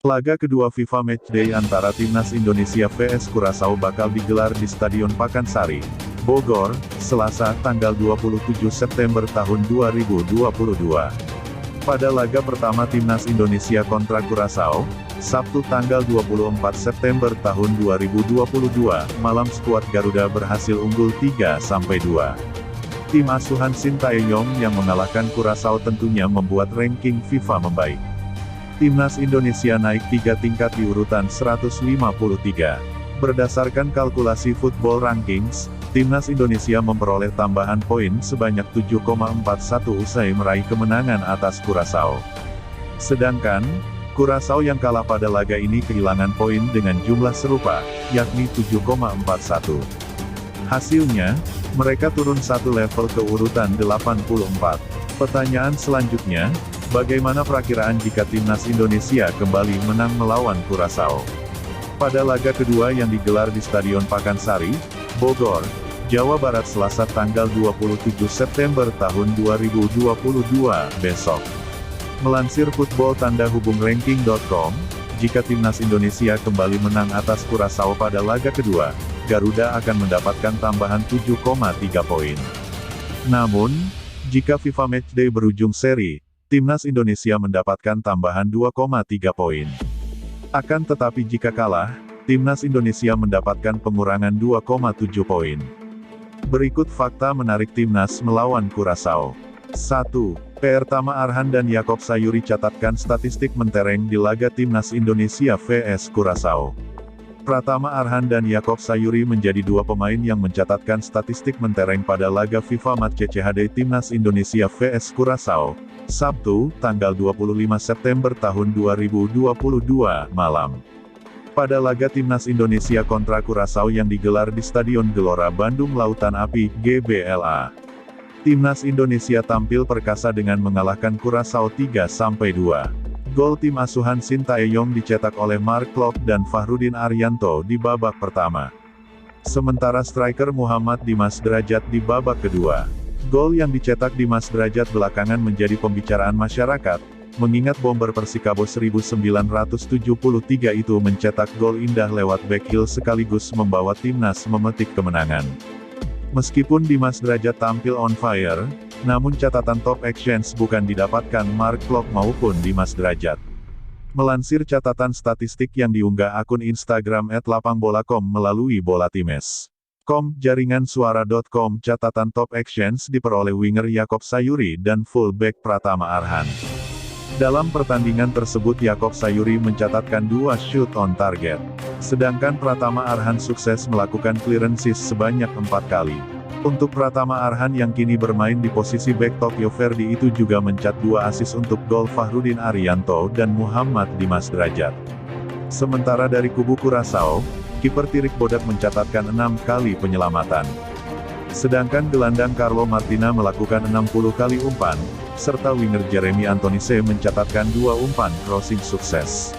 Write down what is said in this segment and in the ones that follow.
Laga kedua FIFA Matchday antara Timnas Indonesia vs Curaçao bakal digelar di Stadion Pakansari, Bogor, Selasa, tanggal 27 September tahun 2022. Pada laga pertama Timnas Indonesia kontra Curaçao, Sabtu tanggal 24 September tahun 2022, malam skuad Garuda berhasil unggul 3-2. Tim asuhan Sintayong yang mengalahkan Curaçao tentunya membuat ranking FIFA membaik. Timnas Indonesia naik 3 tingkat di urutan 153. Berdasarkan kalkulasi Football Rankings, Timnas Indonesia memperoleh tambahan poin sebanyak 7,41 usai meraih kemenangan atas Curaçao. Sedangkan, Curaçao yang kalah pada laga ini kehilangan poin dengan jumlah serupa, yakni 7,41. Hasilnya, mereka turun satu level ke urutan 84. Pertanyaan selanjutnya, bagaimana perakiraan jika Timnas Indonesia kembali menang melawan Curaçao? Pada laga kedua yang digelar di Stadion Pakansari, Bogor, Jawa Barat Selasa tanggal 27 September tahun 2022 besok. Melansir football-ranking.com, jika Timnas Indonesia kembali menang atas Curaçao pada laga kedua, Garuda akan mendapatkan tambahan 7,3 poin. Namun, jika FIFA Matchday berujung seri, Timnas Indonesia mendapatkan tambahan 2,3 poin. Akan tetapi jika kalah, Timnas Indonesia mendapatkan pengurangan 2,7 poin. Berikut fakta menarik Timnas melawan Curaçao. 1. Pertama Arhan dan Yaakob Sayuri catatkan statistik mentereng di laga Timnas Indonesia vs Curaçao. Pratama Arhan dan Yaakob Sayuri menjadi dua pemain yang mencatatkan statistik mentereng pada laga FIFA Matchday Timnas Indonesia vs Curaçao, Sabtu, tanggal 25 September tahun 2022, malam. Pada laga Timnas Indonesia kontra Curaçao yang digelar di Stadion Gelora Bandung Lautan Api, GBLA. Timnas Indonesia tampil perkasa dengan mengalahkan Curaçao 3-2. Gol tim asuhan Sintayong dicetak oleh Mark Klok dan Fahrudin Arianto di babak pertama. Sementara striker Muhammad Dimas Derajat di babak kedua. Gol yang dicetak Dimas Derajat belakangan menjadi pembicaraan masyarakat, mengingat bomber Persikabo 1973 itu mencetak gol indah lewat back heel sekaligus membawa timnas memetik kemenangan. Meskipun Dimas Derajat tampil on fire, namun catatan top actions bukan didapatkan Mark Klok maupun Dimas Derajat. Melansir catatan statistik yang diunggah akun Instagram @lapangbola.com melalui bolatimes.com, jaringan suara.com, catatan top actions diperoleh winger Yaakob Sayuri dan fullback Pratama Arhan. Dalam pertandingan tersebut Yaakob Sayuri mencatatkan 2 shoot on target. Sedangkan Pratama Arhan sukses melakukan clearances sebanyak 4 kali. Untuk Pratama Arhan yang kini bermain di posisi back Tokyo Verdy itu juga mencetak 2 assist untuk gol Fahrudin Arianto dan Muhammad Dimas Derajat. Sementara dari kubu Curaçao, kiper Tirik Bodak mencatatkan 6 kali penyelamatan. Sedangkan gelandang Carlo Martina melakukan 60 kali umpan, serta winger Jeremy Antonise mencatatkan 2 umpan crossing sukses.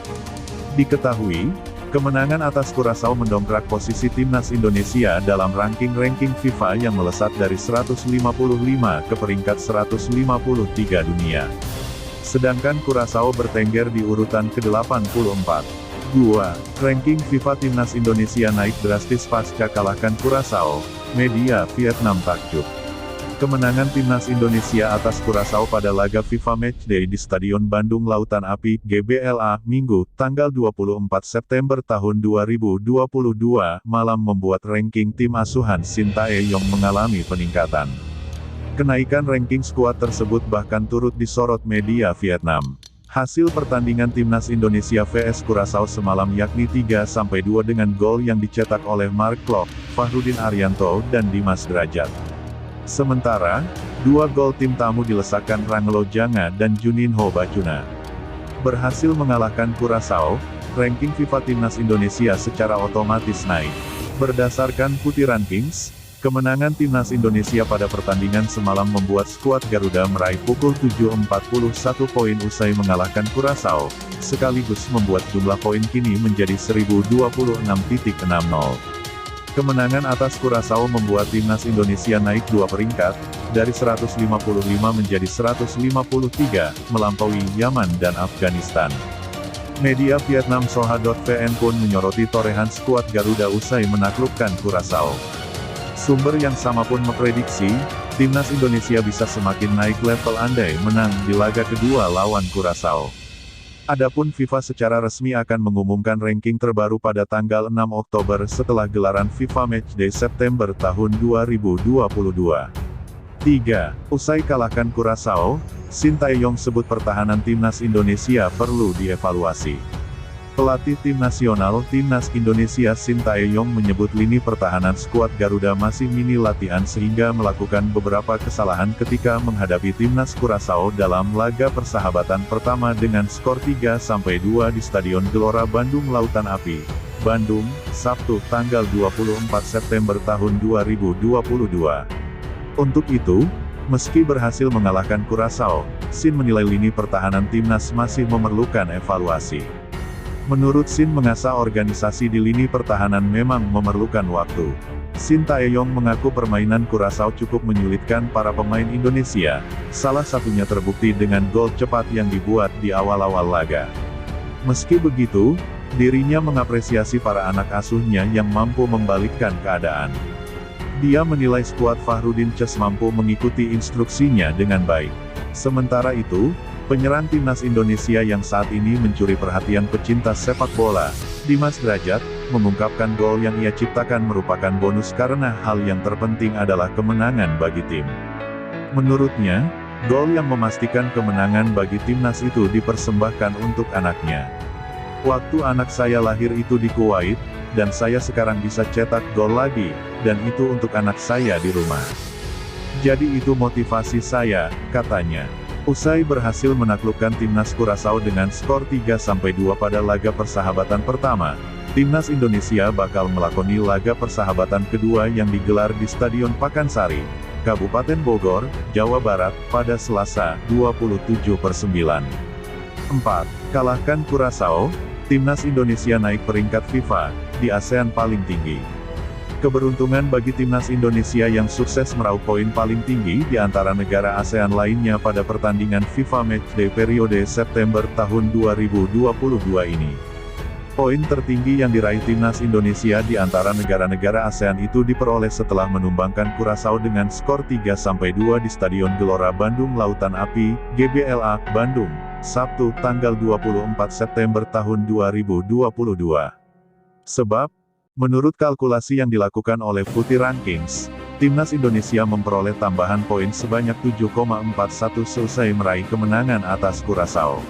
Diketahui, kemenangan atas Curaçao mendongkrak posisi Timnas Indonesia dalam ranking FIFA yang melesat dari 155 ke peringkat 153 dunia. Sedangkan Curaçao bertengger di urutan ke-84. 2. Ranking FIFA Timnas Indonesia naik drastis pasca kalahkan Curaçao, media Vietnam takjub. Kemenangan Timnas Indonesia atas Curaçao pada laga FIFA Matchday di Stadion Bandung Lautan Api, GBLA, Minggu, tanggal 24 September tahun 2022, malam membuat ranking tim asuhan Sintayong mengalami peningkatan. Kenaikan ranking skuad tersebut bahkan turut disorot media Vietnam. Hasil pertandingan Timnas Indonesia vs Curaçao semalam yakni 3-2 dengan gol yang dicetak oleh Mark Klok, Fahrudin Arianto dan Dimas Derajat. Sementara, 2 gol tim tamu dilesakkan Rangelo Janga dan Juninho Bacuna. Berhasil mengalahkan Curaçao, ranking FIFA Timnas Indonesia secara otomatis naik. Berdasarkan Putih Rankings, kemenangan Timnas Indonesia pada pertandingan semalam membuat skuad Garuda meraih pukul 7.41 poin usai mengalahkan Curaçao, sekaligus membuat jumlah poin kini menjadi 1026.60. Kemenangan atas Curaçao membuat Timnas Indonesia naik 2 peringkat, dari 155 menjadi 153, melampaui Yaman dan Afghanistan. Media Vietnam Soha.vn pun menyoroti torehan skuad Garuda usai menaklukkan Curaçao. Sumber yang sama pun memprediksi, timnas Indonesia bisa semakin naik level andai menang di laga kedua lawan Curaçao. Adapun FIFA secara resmi akan mengumumkan ranking terbaru pada tanggal 6 Oktober setelah gelaran FIFA Matchday September tahun 2022. 3. Usai kalahkan Curaçao, Shin Tae-yong sebut pertahanan timnas Indonesia perlu dievaluasi. Pelatih tim nasional timnas Indonesia Shin Tae-yong menyebut lini pertahanan skuad Garuda masih mini latihan sehingga melakukan beberapa kesalahan ketika menghadapi timnas Curaçao dalam laga persahabatan pertama dengan skor 3-2 di Stadion Gelora Bandung Lautan Api, Bandung, Sabtu tanggal 24 September tahun 2022. Untuk itu, meski berhasil mengalahkan Curaçao, Shin menilai lini pertahanan timnas masih memerlukan evaluasi. Menurut Shin, mengasah organisasi di lini pertahanan memang memerlukan waktu. Shin Tae-yong mengaku permainan Curaçao cukup menyulitkan para pemain Indonesia, salah satunya terbukti dengan gol cepat yang dibuat di awal-awal laga. Meski begitu, dirinya mengapresiasi para anak asuhnya yang mampu membalikkan keadaan. Dia menilai skuad Fahrudin Ces mampu mengikuti instruksinya dengan baik. Sementara itu, penyerang timnas Indonesia yang saat ini mencuri perhatian pecinta sepak bola, Dimas Drajat, mengungkapkan gol yang ia ciptakan merupakan bonus karena hal yang terpenting adalah kemenangan bagi tim. Menurutnya, gol yang memastikan kemenangan bagi timnas itu dipersembahkan untuk anaknya. Waktu anak saya lahir itu di Kuwait, dan saya sekarang bisa cetak gol lagi, dan itu untuk anak saya di rumah. Jadi itu motivasi saya, katanya. Usai berhasil menaklukkan timnas Curaçao dengan skor 3-2 pada laga persahabatan pertama, timnas Indonesia bakal melakoni laga persahabatan kedua yang digelar di Stadion Pakansari, Kabupaten Bogor, Jawa Barat, pada Selasa, 27/9. 4. Kalahkan Curaçao, timnas Indonesia naik peringkat FIFA di ASEAN paling tinggi. Keberuntungan bagi timnas Indonesia yang sukses meraup poin paling tinggi di antara negara ASEAN lainnya pada pertandingan FIFA Matchday periode September tahun 2022 ini. Poin tertinggi yang diraih timnas Indonesia di antara negara-negara ASEAN itu diperoleh setelah menumbangkan Curaçao dengan skor 3-2 di Stadion Gelora Bandung Lautan Api, GBLA, Bandung, Sabtu tanggal 24 September tahun 2022. Sebab, menurut kalkulasi yang dilakukan oleh Footy Rankings, timnas Indonesia memperoleh tambahan poin sebanyak 7,41 selesai meraih kemenangan atas Curaçao.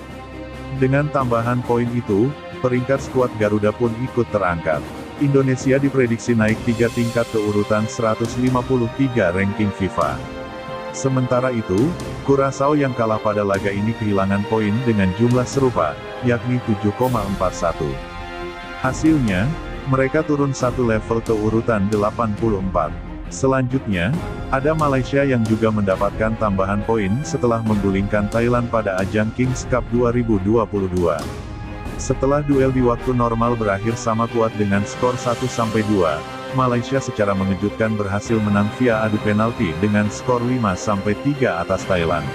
Dengan tambahan poin itu, peringkat skuad Garuda pun ikut terangkat. Indonesia diprediksi naik 3 tingkat ke urutan 153 ranking FIFA. Sementara itu, Curaçao yang kalah pada laga ini kehilangan poin dengan jumlah serupa, yakni 7,41. Hasilnya, mereka turun satu level ke urutan 84. Selanjutnya, ada Malaysia yang juga mendapatkan tambahan poin setelah menggulingkan Thailand pada ajang Kings Cup 2022. Setelah duel di waktu normal berakhir sama kuat dengan skor 1-2, Malaysia secara mengejutkan berhasil menang via adu penalti dengan skor 5-3 atas Thailand.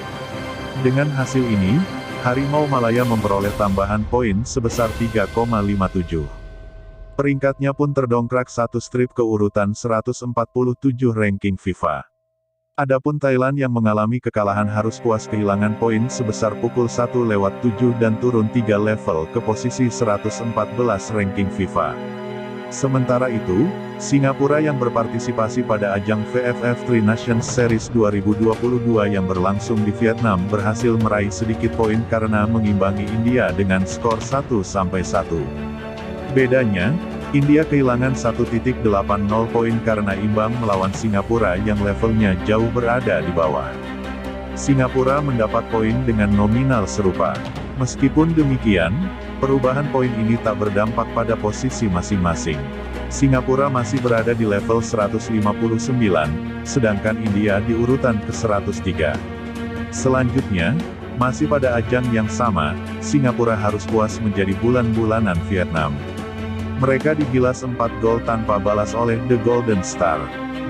Dengan hasil ini, Harimau Malaya memperoleh tambahan poin sebesar 3,57. Peringkatnya pun terdongkrak satu strip ke urutan 147 ranking FIFA. Adapun Thailand yang mengalami kekalahan harus puas kehilangan poin sebesar pukul 1/7 dan turun 3 level ke posisi 114 ranking FIFA. Sementara itu, Singapura yang berpartisipasi pada ajang VFF Tri Nations Series 2022 yang berlangsung di Vietnam berhasil meraih sedikit poin karena mengimbangi India dengan skor 1-1. Bedanya, India kehilangan 1.80 poin karena imbang melawan Singapura yang levelnya jauh berada di bawah. Singapura mendapat poin dengan nominal serupa. Meskipun demikian, perubahan poin ini tak berdampak pada posisi masing-masing. Singapura masih berada di level 159, sedangkan India di urutan ke-103. Selanjutnya, masih pada ajang yang sama, Singapura harus puas menjadi bulan-bulanan Vietnam. Mereka digilas 4 gol tanpa balas oleh The Golden Star.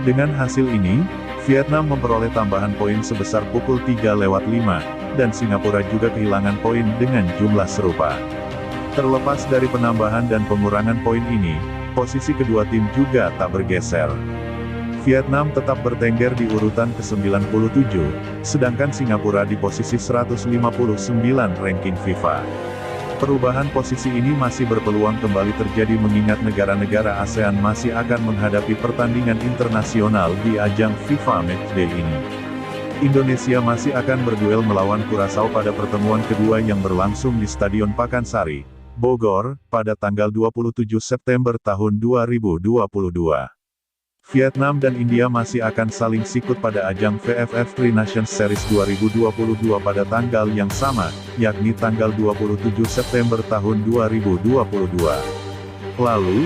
Dengan hasil ini, Vietnam memperoleh tambahan poin sebesar pukul 3/5, dan Singapura juga kehilangan poin dengan jumlah serupa. Terlepas dari penambahan dan pengurangan poin ini, posisi kedua tim juga tak bergeser. Vietnam tetap bertengger di urutan ke-97, sedangkan Singapura di posisi 159 ranking FIFA. Perubahan posisi ini masih berpeluang kembali terjadi mengingat negara-negara ASEAN masih akan menghadapi pertandingan internasional di ajang FIFA Matchday ini. Indonesia masih akan berduel melawan Curaçao pada pertemuan kedua yang berlangsung di Stadion Pakansari, Bogor, pada tanggal 27 September tahun 2022. Vietnam dan India masih akan saling sikut pada ajang VFF Tri Nations Series 2022 pada tanggal yang sama, yakni tanggal 27 September tahun 2022. Lalu,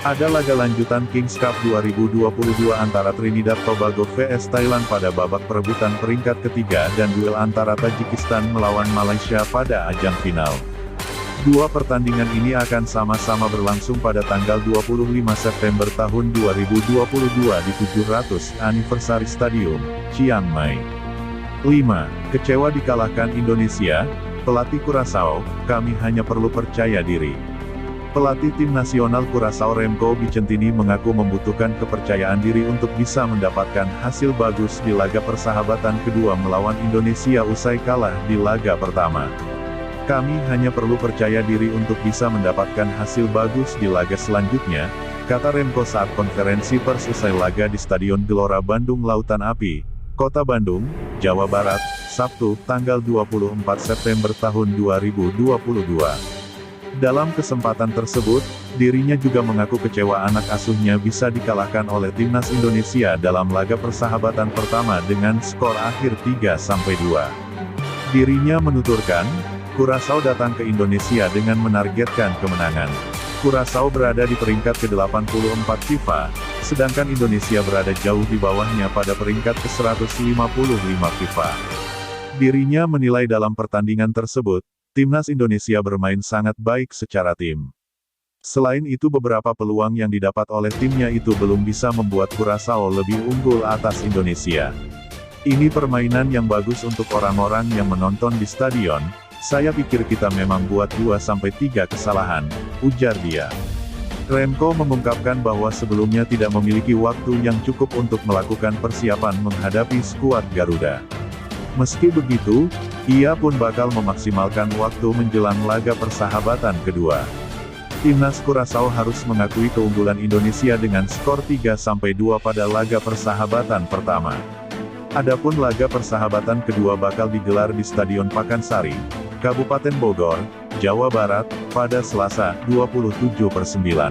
ada laga lanjutan Kings Cup 2022 antara Trinidad Tobago vs Thailand pada babak perebutan peringkat ketiga dan duel antara Tajikistan melawan Malaysia pada ajang final. Dua pertandingan ini akan sama-sama berlangsung pada tanggal 25 September tahun 2022 di 700 Anniversary Stadium, Chiang Mai. 5. Kecewa dikalahkan Indonesia, pelatih Curaçao, kami hanya perlu percaya diri. Pelatih tim nasional Curaçao Remco Vicentini mengaku membutuhkan kepercayaan diri untuk bisa mendapatkan hasil bagus di laga persahabatan kedua melawan Indonesia usai kalah di laga pertama. Kami hanya perlu percaya diri untuk bisa mendapatkan hasil bagus di laga selanjutnya, kata Remco saat konferensi pers usai laga di Stadion Gelora Bandung Lautan Api, Kota Bandung, Jawa Barat, Sabtu, tanggal 24 September tahun 2022. Dalam kesempatan tersebut, dirinya juga mengaku kecewa anak asuhnya bisa dikalahkan oleh timnas Indonesia dalam laga persahabatan pertama dengan skor akhir 3-2. Dirinya menuturkan, Curaçao datang ke Indonesia dengan menargetkan kemenangan. Curaçao berada di peringkat ke-84 FIFA, sedangkan Indonesia berada jauh di bawahnya pada peringkat ke-155 FIFA. Dirinya menilai dalam pertandingan tersebut, timnas Indonesia bermain sangat baik secara tim. Selain itu beberapa peluang yang didapat oleh timnya itu belum bisa membuat Curaçao lebih unggul atas Indonesia. Ini permainan yang bagus untuk orang-orang yang menonton di stadion. Saya pikir kita memang buat 2-3 kesalahan, ujar dia. Remco mengungkapkan bahwa sebelumnya tidak memiliki waktu yang cukup untuk melakukan persiapan menghadapi skuad Garuda. Meski begitu, ia pun bakal memaksimalkan waktu menjelang laga persahabatan kedua. Timnas Curaçao harus mengakui keunggulan Indonesia dengan skor 3-2 pada laga persahabatan pertama. Adapun laga persahabatan kedua bakal digelar di Stadion Pakansari, Kabupaten Bogor, Jawa Barat, pada Selasa, 27/9.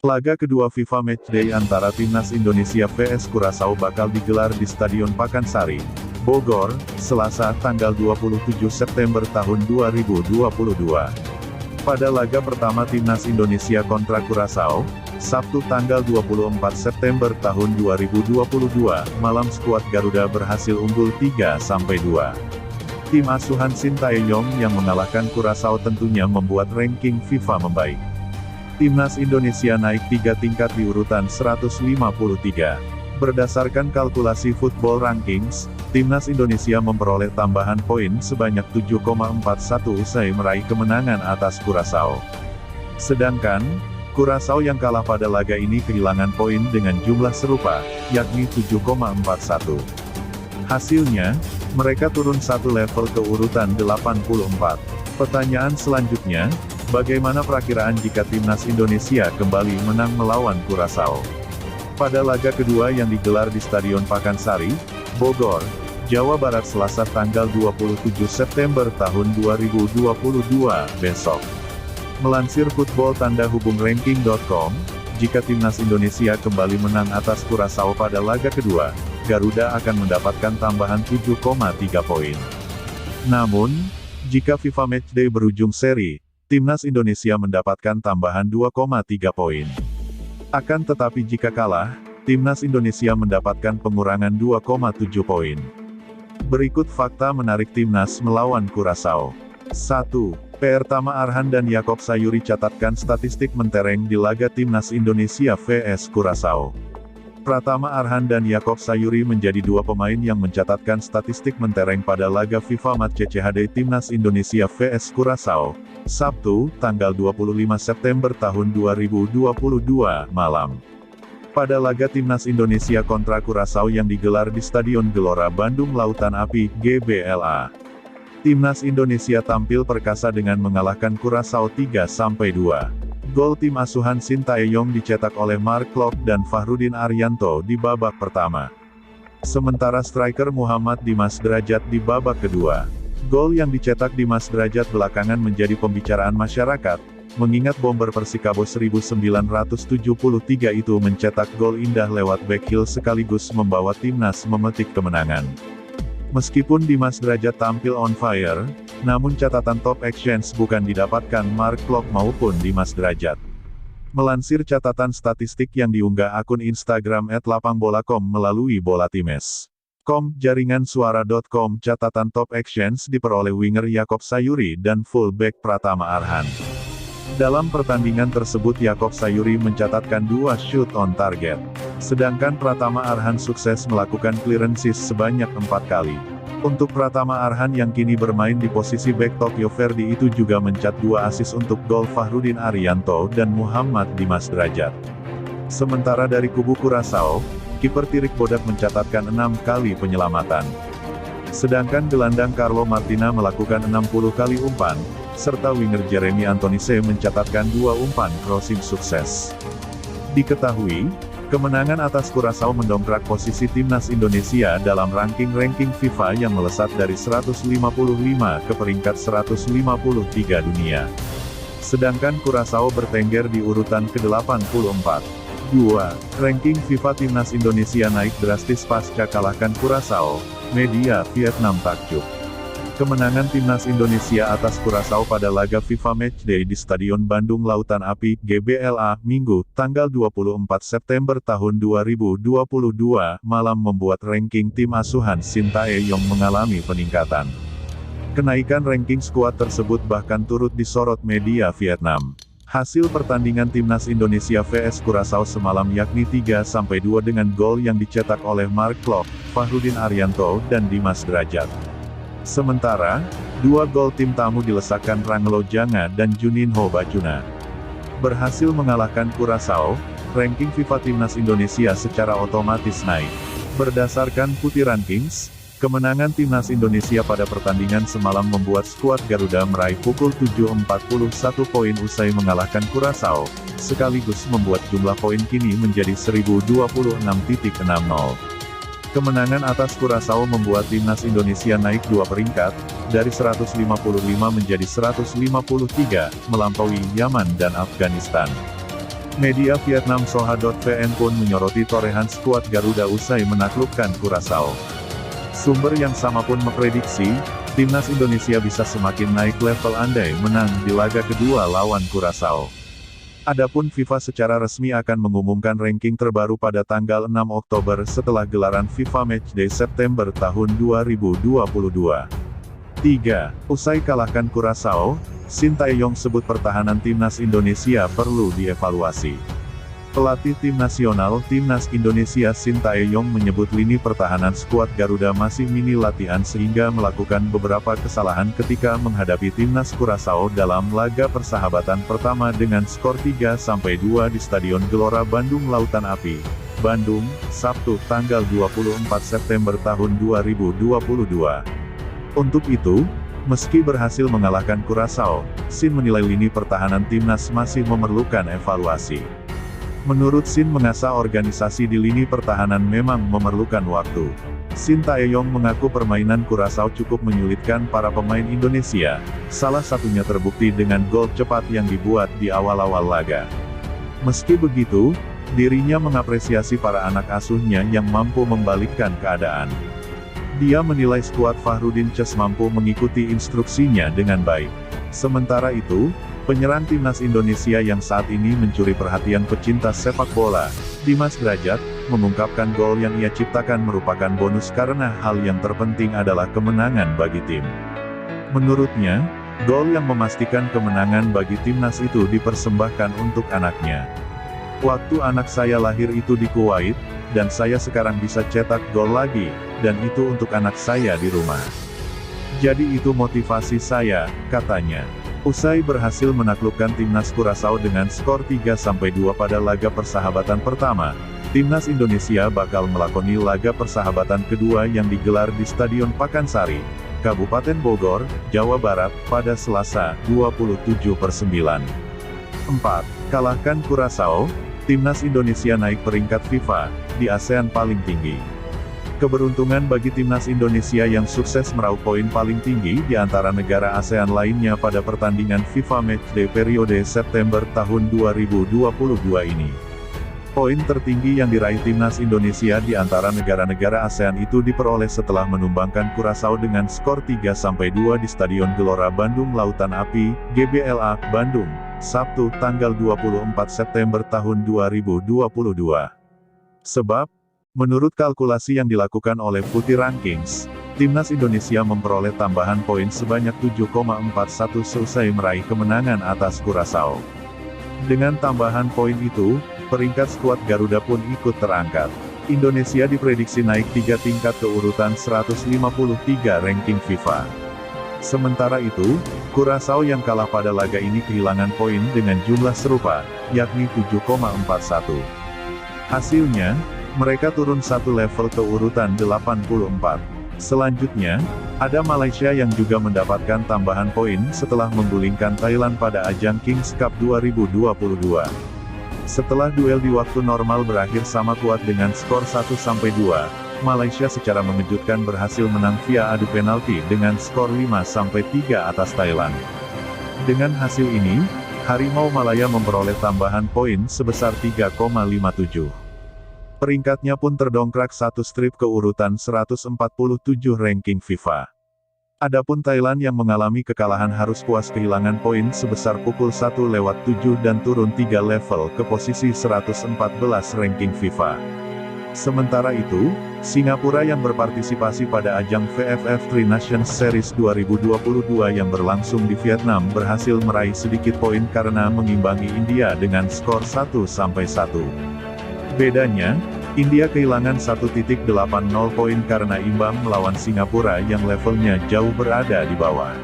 Laga kedua FIFA Matchday antara Timnas Indonesia vs Curaçao bakal digelar di Stadion Pakansari, Bogor, Selasa, tanggal 27 September tahun 2022. Pada laga pertama Timnas Indonesia kontra Curaçao, Sabtu tanggal 24 September tahun 2022, malam skuad Garuda berhasil unggul 3-2. Tim asuhan Sintayong yang mengalahkan Curaçao tentunya membuat ranking FIFA membaik. Timnas Indonesia naik 3 tingkat di urutan 153. Berdasarkan kalkulasi Football Rankings, Timnas Indonesia memperoleh tambahan poin sebanyak 7,41 usai meraih kemenangan atas Curaçao. Sedangkan, Curaçao yang kalah pada laga ini kehilangan poin dengan jumlah serupa, yakni 7,41. Hasilnya, mereka turun satu level ke urutan 84. Pertanyaan selanjutnya, bagaimana perakiraan jika Timnas Indonesia kembali menang melawan Curaçao? Pada laga kedua yang digelar di Stadion Pakansari, Bogor, Jawa Barat Selasa tanggal 27 September tahun 2022 besok. Melansir football-ranking.com, jika Timnas Indonesia kembali menang atas Curaçao pada laga kedua, Garuda akan mendapatkan tambahan 7,3 poin. Namun, jika FIFA Matchday berujung seri, Timnas Indonesia mendapatkan tambahan 2,3 poin. Akan tetapi jika kalah, Timnas Indonesia mendapatkan pengurangan 2,7 poin. Berikut fakta menarik Timnas melawan Curaçao. 1. Pertama Arhan dan Yakob Sayuri catatkan statistik mentereng di laga Timnas Indonesia vs Curaçao. Pratama Arhan dan Yaakob Sayuri menjadi dua pemain yang mencatatkan statistik mentereng pada laga FIFA Match CCHD Timnas Indonesia vs Curaçao, Sabtu, tanggal 25 September tahun 2022, malam. Pada laga Timnas Indonesia kontra Curaçao yang digelar di Stadion Gelora Bandung Lautan Api, GBLA. Timnas Indonesia tampil perkasa dengan mengalahkan Curaçao 3-2. Gol tim asuhan Sintayong dicetak oleh Mark Klok dan Fahrudin Arianto di babak pertama. Sementara striker Muhammad Dimas Derajat di babak kedua. Gol yang dicetak Dimas Derajat belakangan menjadi pembicaraan masyarakat, mengingat bomber Persikabo 1973 itu mencetak gol indah lewat back heel sekaligus membawa timnas memetik kemenangan. Meskipun Dimas Derajat tampil on fire, namun catatan top exchange bukan didapatkan Mark Klok maupun Dimas Derajat. Melansir catatan statistik yang diunggah akun Instagram @lapangbola.com melalui bolatimes.com, jaringan suara.com, catatan top exchange diperoleh winger Yaakob Sayuri dan fullback Pratama Arhan. Dalam pertandingan tersebut Yaakob Sayuri mencatatkan 2 shoot on target. Sedangkan Pratama Arhan sukses melakukan clearances sebanyak 4 kali. Untuk Pratama Arhan yang kini bermain di posisi back Tokyo Verdy itu juga mencat 2 assist untuk gol Fahrudin Arianto dan Muhammad Dimas Derajat. Sementara dari kubu Curaçao, kiper Tirik Bodak mencatatkan 6 kali penyelamatan. Sedangkan gelandang Carlo Martina melakukan 60 kali umpan, serta winger Jeremy Antonise mencatatkan 2 umpan crossing sukses. Diketahui, kemenangan atas Curaçao mendongkrak posisi timnas Indonesia dalam ranking FIFA yang melesat dari 155 ke peringkat 153 dunia. Sedangkan Curaçao bertengger di urutan ke-84. 2. Ranking FIFA timnas Indonesia naik drastis pasca kalahkan Curaçao, media Vietnam takjub. Kemenangan timnas Indonesia atas Curaçao pada laga FIFA Matchday di Stadion Bandung Lautan Api, GBLA, Minggu, tanggal 24 September tahun 2022, malam membuat ranking tim asuhan Sintayong mengalami peningkatan. Kenaikan ranking skuad tersebut bahkan turut disorot media Vietnam. Hasil pertandingan timnas Indonesia vs Curaçao semalam yakni 3-2 dengan gol yang dicetak oleh Mark Klok, Fahrudin Arianto dan Dimas Derajat. Sementara, 2 gol tim tamu dilesakkan Rangelo Janga dan Juninho Bacuna. Berhasil mengalahkan Curaçao, ranking FIFA timnas Indonesia secara otomatis naik. Berdasarkan Putih Rankings, kemenangan timnas Indonesia pada pertandingan semalam membuat skuad Garuda meraih pukul 7.41 poin usai mengalahkan Curaçao, sekaligus membuat jumlah poin kini menjadi 1026.60. Kemenangan atas Curaçao membuat timnas Indonesia naik 2 peringkat, dari 155 menjadi 153, melampaui Yaman dan Afghanistan. Media Vietnam Soha.vn pun menyoroti torehan skuad Garuda usai menaklukkan Curaçao. Sumber yang sama pun memprediksi, timnas Indonesia bisa semakin naik level andai menang di laga kedua lawan Curaçao. Adapun FIFA secara resmi akan mengumumkan ranking terbaru pada tanggal 6 Oktober setelah gelaran FIFA Matchday September tahun 2022. 3. Usai kalahkan Curaçao, Sintayong sebut pertahanan timnas Indonesia perlu dievaluasi. Pelatih tim nasional Timnas Indonesia Sintayong menyebut lini pertahanan skuad Garuda masih mini latihan sehingga melakukan beberapa kesalahan ketika menghadapi timnas Curaçao dalam laga persahabatan pertama dengan skor 3-2 di Stadion Gelora Bandung Lautan Api, Bandung, Sabtu, tanggal 24 September tahun 2022. Untuk itu, meski berhasil mengalahkan Curaçao, Sin menilai lini pertahanan timnas masih memerlukan evaluasi. Menurut Sin, mengasah organisasi di lini pertahanan memang memerlukan waktu. Sintayong mengaku permainan Curaçao cukup menyulitkan para pemain Indonesia, salah satunya terbukti dengan gol cepat yang dibuat di awal-awal laga. Meski begitu, dirinya mengapresiasi para anak asuhnya yang mampu membalikkan keadaan. Dia menilai skuad Fahrudin Ces mampu mengikuti instruksinya dengan baik. Sementara itu, penyerang timnas Indonesia yang saat ini mencuri perhatian pecinta sepak bola, Dimas Derajat, mengungkapkan gol yang ia ciptakan merupakan bonus karena hal yang terpenting adalah kemenangan bagi tim. Menurutnya, gol yang memastikan kemenangan bagi timnas itu dipersembahkan untuk anaknya. Waktu anak saya lahir itu di Kuwait, dan saya sekarang bisa cetak gol lagi, dan itu untuk anak saya di rumah. Jadi itu motivasi saya, katanya. Usai berhasil menaklukkan timnas Curaçao dengan skor 3-2 pada laga persahabatan pertama, timnas Indonesia bakal melakoni laga persahabatan kedua yang digelar di Stadion Pakansari, Kabupaten Bogor, Jawa Barat, pada Selasa, 27/9. 4. Kalahkan Curaçao, timnas Indonesia naik peringkat FIFA di ASEAN paling tinggi. Keberuntungan bagi timnas Indonesia yang sukses meraup poin paling tinggi di antara negara ASEAN lainnya pada pertandingan FIFA Matchday periode September tahun 2022 ini. Poin tertinggi yang diraih timnas Indonesia di antara negara-negara ASEAN itu diperoleh setelah menumbangkan Curaçao dengan skor 3-2 di Stadion Gelora Bandung Lautan Api, GBLA, Bandung, Sabtu, tanggal 24 September tahun 2022. Sebab, menurut kalkulasi yang dilakukan oleh Putih Rankings, timnas Indonesia memperoleh tambahan poin sebanyak 7,41 seusai meraih kemenangan atas Curaçao. Dengan tambahan poin itu, peringkat skuad Garuda pun ikut terangkat. Indonesia diprediksi naik 3 tingkat ke urutan 153 ranking FIFA. Sementara itu, Curaçao yang kalah pada laga ini kehilangan poin dengan jumlah serupa, yakni 7,41. Hasilnya, mereka turun satu level ke urutan 84. Selanjutnya, ada Malaysia yang juga mendapatkan tambahan poin setelah menggulingkan Thailand pada ajang Kings Cup 2022. Setelah duel di waktu normal berakhir sama kuat dengan skor 1-2, Malaysia secara mengejutkan berhasil menang via adu penalti dengan skor 5-3 atas Thailand. Dengan hasil ini, Harimau Malaya memperoleh tambahan poin sebesar 3,57. Peringkatnya pun terdongkrak satu strip ke urutan 147 ranking FIFA. Adapun Thailand yang mengalami kekalahan harus puas kehilangan poin sebesar pukul 1/7 dan turun 3 level ke posisi 114 ranking FIFA. Sementara itu, Singapura yang berpartisipasi pada ajang VFF Tri Nations Series 2022 yang berlangsung di Vietnam berhasil meraih sedikit poin karena mengimbangi India dengan skor 1-1. Bedanya, India kehilangan 1.80 poin karena imbang melawan Singapura yang levelnya jauh berada di bawah.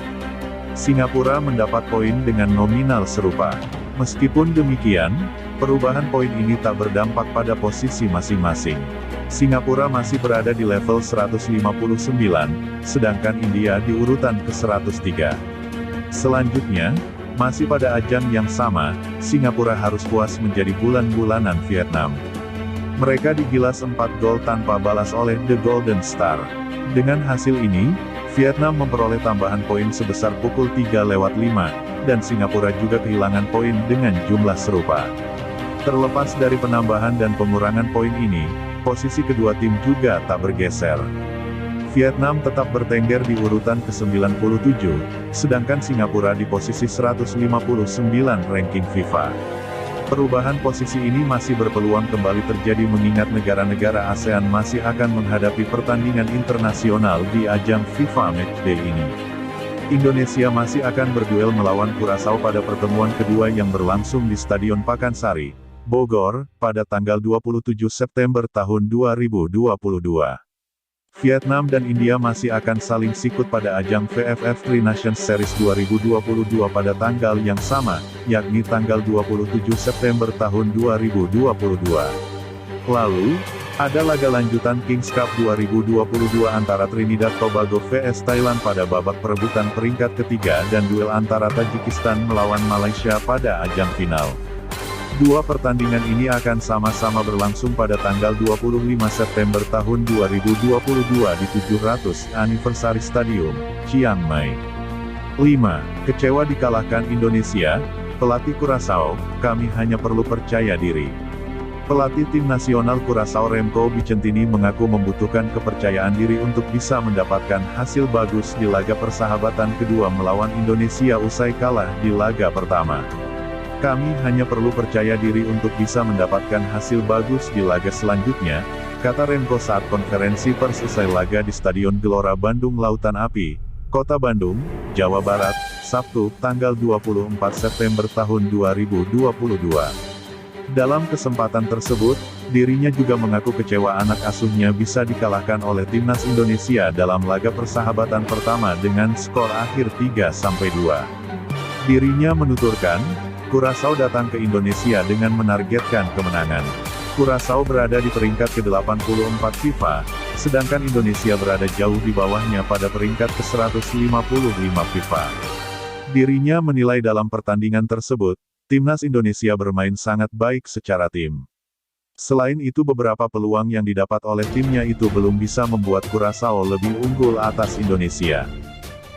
Singapura mendapat poin dengan nominal serupa. Meskipun demikian, perubahan poin ini tak berdampak pada posisi masing-masing. Singapura masih berada di level 159, sedangkan India di urutan ke-103. Selanjutnya, masih pada ajang yang sama, Singapura harus puas menjadi bulan-bulanan Vietnam. Mereka digilas 4 gol tanpa balas oleh The Golden Star. Dengan hasil ini, Vietnam memperoleh tambahan poin sebesar pukul 3/5, dan Singapura juga kehilangan poin dengan jumlah serupa. Terlepas dari penambahan dan pengurangan poin ini, posisi kedua tim juga tak bergeser. Vietnam tetap bertengger di urutan ke-97, sedangkan Singapura di posisi 159 ranking FIFA. Perubahan posisi ini masih berpeluang kembali terjadi mengingat negara-negara ASEAN masih akan menghadapi pertandingan internasional di ajang FIFA Matchday ini. Indonesia masih akan berduel melawan Curaçao pada pertemuan kedua yang berlangsung di Stadion Pakansari, Bogor, pada tanggal 27 September tahun 2022. Vietnam dan India masih akan saling sikut pada ajang VFF Tri Nations Series 2022 pada tanggal yang sama, yakni tanggal 27 September tahun 2022. Lalu, ada laga lanjutan Kings Cup 2022 antara Trinidad Tobago vs Thailand pada babak perebutan peringkat ketiga dan duel antara Tajikistan melawan Malaysia pada ajang final. Dua pertandingan ini akan sama-sama berlangsung pada tanggal 25 September tahun 2022 di 700 Anniversary Stadium, Chiang Mai. 5. Kecewa dikalahkan Indonesia, pelatih Curaçao, kami hanya perlu percaya diri. Pelatih tim nasional Curaçao Remco Vicentini mengaku membutuhkan kepercayaan diri untuk bisa mendapatkan hasil bagus di laga persahabatan kedua melawan Indonesia usai kalah di laga pertama. Kami hanya perlu percaya diri untuk bisa mendapatkan hasil bagus di laga selanjutnya, kata Remco saat konferensi pers usai laga di Stadion Gelora Bandung Lautan Api, Kota Bandung, Jawa Barat, Sabtu, tanggal 24 September tahun 2022. Dalam kesempatan tersebut, dirinya juga mengaku kecewa anak asuhnya bisa dikalahkan oleh timnas Indonesia dalam laga persahabatan pertama dengan skor akhir 3-2. Dirinya menuturkan, Curaçao datang ke Indonesia dengan menargetkan kemenangan. Curaçao berada di peringkat ke-84 FIFA, sedangkan Indonesia berada jauh di bawahnya pada peringkat ke-155 FIFA. Dirinya menilai dalam pertandingan tersebut, timnas Indonesia bermain sangat baik secara tim. Selain itu beberapa peluang yang didapat oleh timnya itu belum bisa membuat Curaçao lebih unggul atas Indonesia.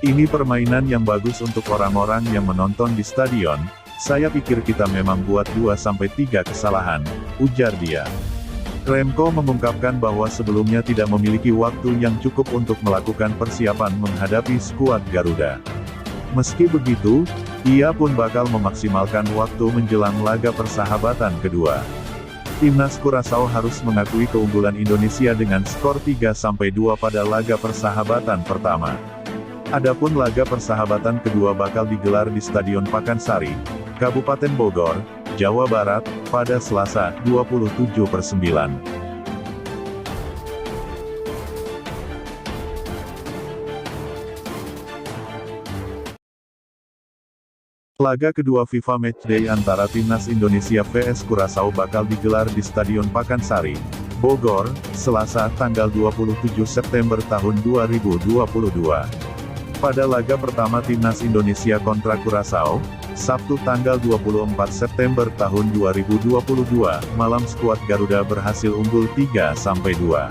Ini permainan yang bagus untuk orang-orang yang menonton di stadion. Saya pikir kita memang buat 2-3 kesalahan, ujar dia. Remco mengungkapkan bahwa sebelumnya tidak memiliki waktu yang cukup untuk melakukan persiapan menghadapi skuad Garuda. Meski begitu, ia pun bakal memaksimalkan waktu menjelang laga persahabatan kedua. Timnas Curaçao harus mengakui keunggulan Indonesia dengan skor 3-2 pada laga persahabatan pertama. Adapun laga persahabatan kedua bakal digelar di Stadion Pakansari, Kabupaten Bogor, Jawa Barat, pada Selasa, 27/9. Laga kedua FIFA Matchday antara Timnas Indonesia vs Curaçao bakal digelar di Stadion Pakansari, Bogor, Selasa tanggal 27 September tahun 2022. Pada laga pertama Timnas Indonesia kontra Curaçao, Sabtu tanggal 24 September tahun 2022, malam skuad Garuda berhasil unggul 3-2.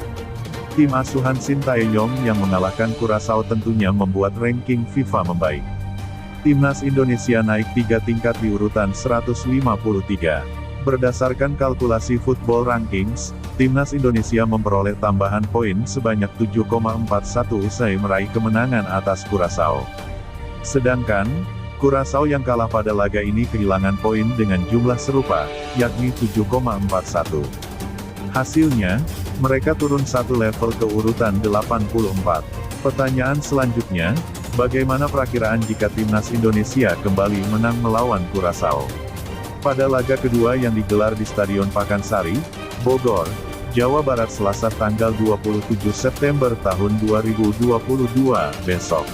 Tim asuhan Sintayong yang mengalahkan Curaçao tentunya membuat ranking FIFA membaik. Timnas Indonesia naik 3 tingkat di urutan 153. Berdasarkan kalkulasi Football Rankings, Timnas Indonesia memperoleh tambahan poin sebanyak 7,41 usai meraih kemenangan atas Curaçao. Sedangkan, Curaçao yang kalah pada laga ini kehilangan poin dengan jumlah serupa, yakni 7,41. Hasilnya, mereka turun satu level ke urutan 84. Pertanyaan selanjutnya, bagaimana perakiraan jika Timnas Indonesia kembali menang melawan Curaçao? Pada laga kedua yang digelar di Stadion Pakansari, Bogor, Jawa Barat Selasa tanggal 27 September tahun 2022 besok.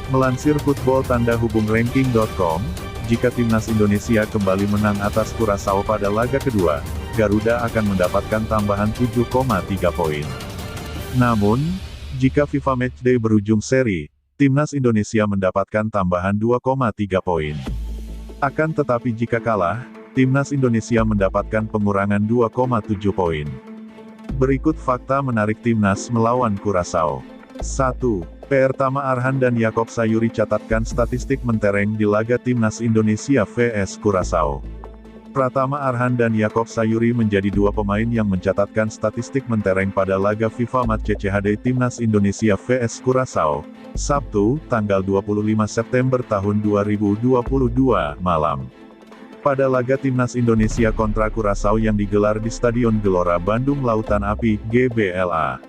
Melansir football-ranking.com, jika Timnas Indonesia kembali menang atas Curaçao pada laga kedua, Garuda akan mendapatkan tambahan 7,3 poin. Namun, jika FIFA Matchday berujung seri, Timnas Indonesia mendapatkan tambahan 2,3 poin. Akan tetapi jika kalah, Timnas Indonesia mendapatkan pengurangan 2,7 poin. Berikut fakta menarik Timnas melawan Curaçao. 1. Pertama Arhan dan Yaakob Sayuri catatkan statistik mentereng di laga Timnas Indonesia vs Curaçao. Pratama Arhan dan Yaakob Sayuri menjadi dua pemain yang mencatatkan statistik mentereng pada laga FIFA Match CCHD Timnas Indonesia vs Curaçao, Sabtu, tanggal 25 September tahun 2022, malam. Pada laga Timnas Indonesia kontra Curaçao yang digelar di Stadion Gelora Bandung Lautan Api, GBLA.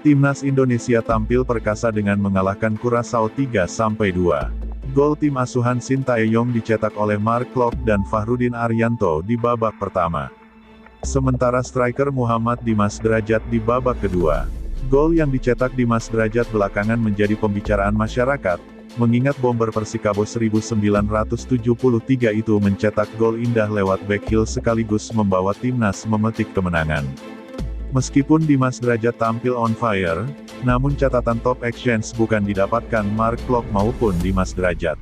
Timnas Indonesia tampil perkasa dengan mengalahkan Curaçao 3-2. Gol tim asuhan Sintayong dicetak oleh Mark Klok dan Fahrudin Arianto di babak pertama. Sementara striker Muhammad Dimas Derajat di babak kedua. Gol yang dicetak Dimas Derajat belakangan menjadi pembicaraan masyarakat, mengingat bomber Persikabo 1973 itu mencetak gol indah lewat backheel sekaligus membawa timnas memetik kemenangan. Meskipun Dimas Derajat tampil on fire, namun catatan top exchange bukan didapatkan Mark Klok maupun Dimas Derajat.